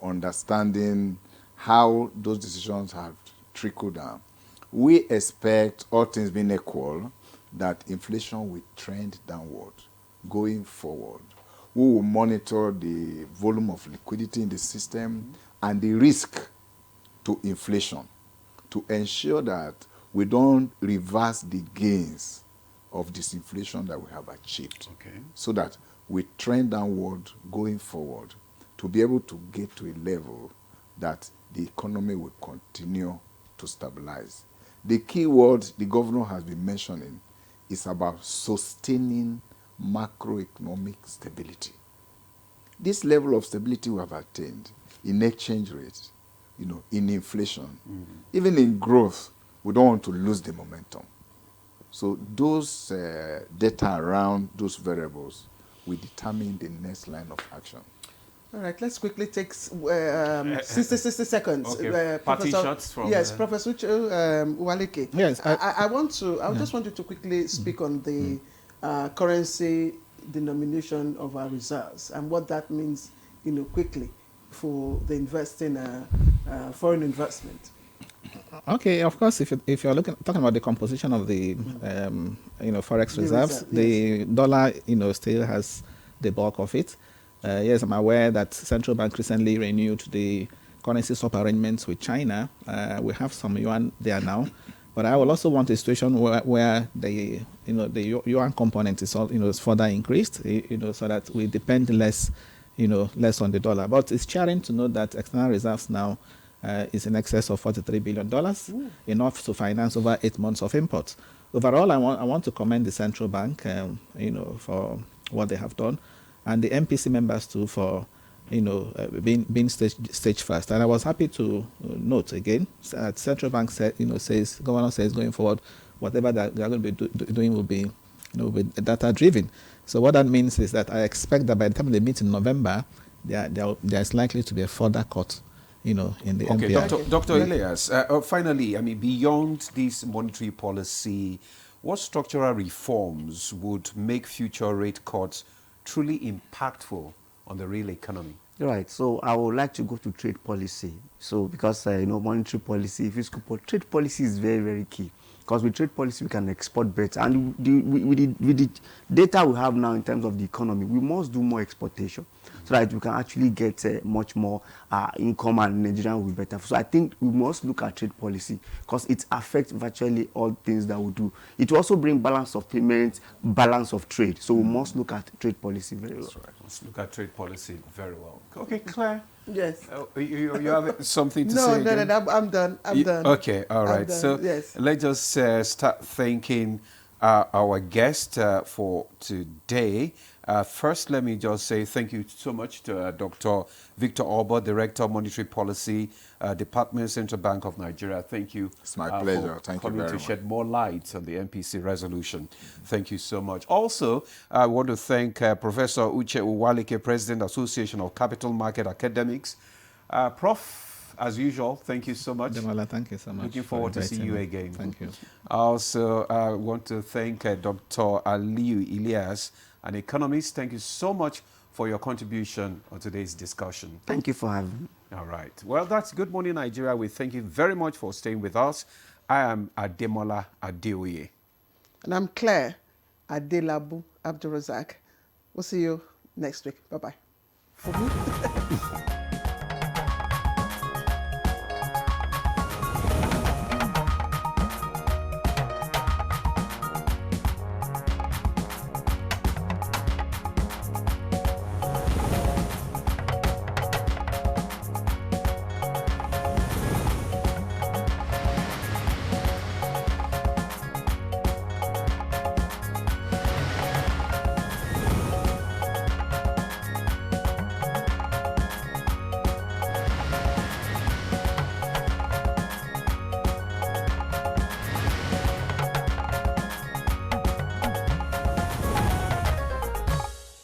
understanding how those decisions have trickled down. We expect, all things being equal, that inflation will trend downward going forward. We will monitor the volume of liquidity in the system and the risk to inflation to ensure that we don't reverse the gains of disinflation that we have achieved. Okay. So that we trend downward going forward to be able to get to a level that the economy will continue to stabilize. The key word the governor has been mentioning is about sustaining macroeconomic stability. This level of stability we have attained in exchange rates, in inflation, even in growth, we don't want to lose the momentum. So those data around those variables will determine the next line of action. All right, let's quickly take 60 seconds. Okay. Party shots from... Yes, Professor Uwaleke. Yes. I just want you to quickly speak on the currency denomination of our reserves and what that means, quickly for the investing foreign investment. Okay, of course, if you're talking about the composition of the forex reserves, the dollar still has the bulk of it. Yes, I'm aware that central bank recently renewed the currency swap arrangements with China. We have some yuan there now, but I will also want a situation where the yuan component is is further increased, so that we depend less less on the dollar. But it's cheering to know that external reserves now is in excess of $43 billion, enough to finance over 8 months of imports. Overall, I want to commend the central bank, for what they have done, and the MPC members too for, being stage first. And I was happy to note again that central bank governor says going forward, whatever that they are going to be doing will be, data driven. So what that means is that I expect that by the time they meet in November, there's likely to be a further cut, in the MPI. Okay, Dr. Elias, finally, I mean, beyond this monetary policy, what structural reforms would make future rate cuts truly impactful on the real economy? Right. So I would like to go to trade policy. So because monetary policy, fiscal policy, trade policy is very, very key. Because with trade policy we can export better, and with the data we have now in terms of the economy, we must do more exportation so that we can actually get much more income, and Nigeria will be better. So I think we must look at trade policy because it affects virtually all things that we do. It will also bring balance of payments, balance of trade. So we must look at trade policy very well. That's right. Let's look at trade policy very well. Okay, Claire. Yes. You have something to say? No, I'm done. I'm done. Okay, all right. So yes. Let's just start thanking our guest for today. First, let me just say thank you so much to Dr. Victor Obo, Director of Monetary Policy, Department, Central Bank of Nigeria. Thank you. It's my pleasure. Thank you very much. To shed more light on the Mpc resolution. Thank you so much. Also, I want to thank Professor Uche Uwaleke, President, Association of Capital Market Academics. Prof, as usual, thank you so much. Demola, thank you so much. Looking forward to see you again. Thank you. I also want to thank Dr. Aliyu Elias, an economist. Thank you so much for your contribution on today's discussion. Thank you for having me. All right. Well, that's Good Morning Nigeria. We thank you very much for staying with us. I am Ademola Adeoye. And I'm Claire Adelabu Abdulrazak. We'll see you next week. Bye-bye.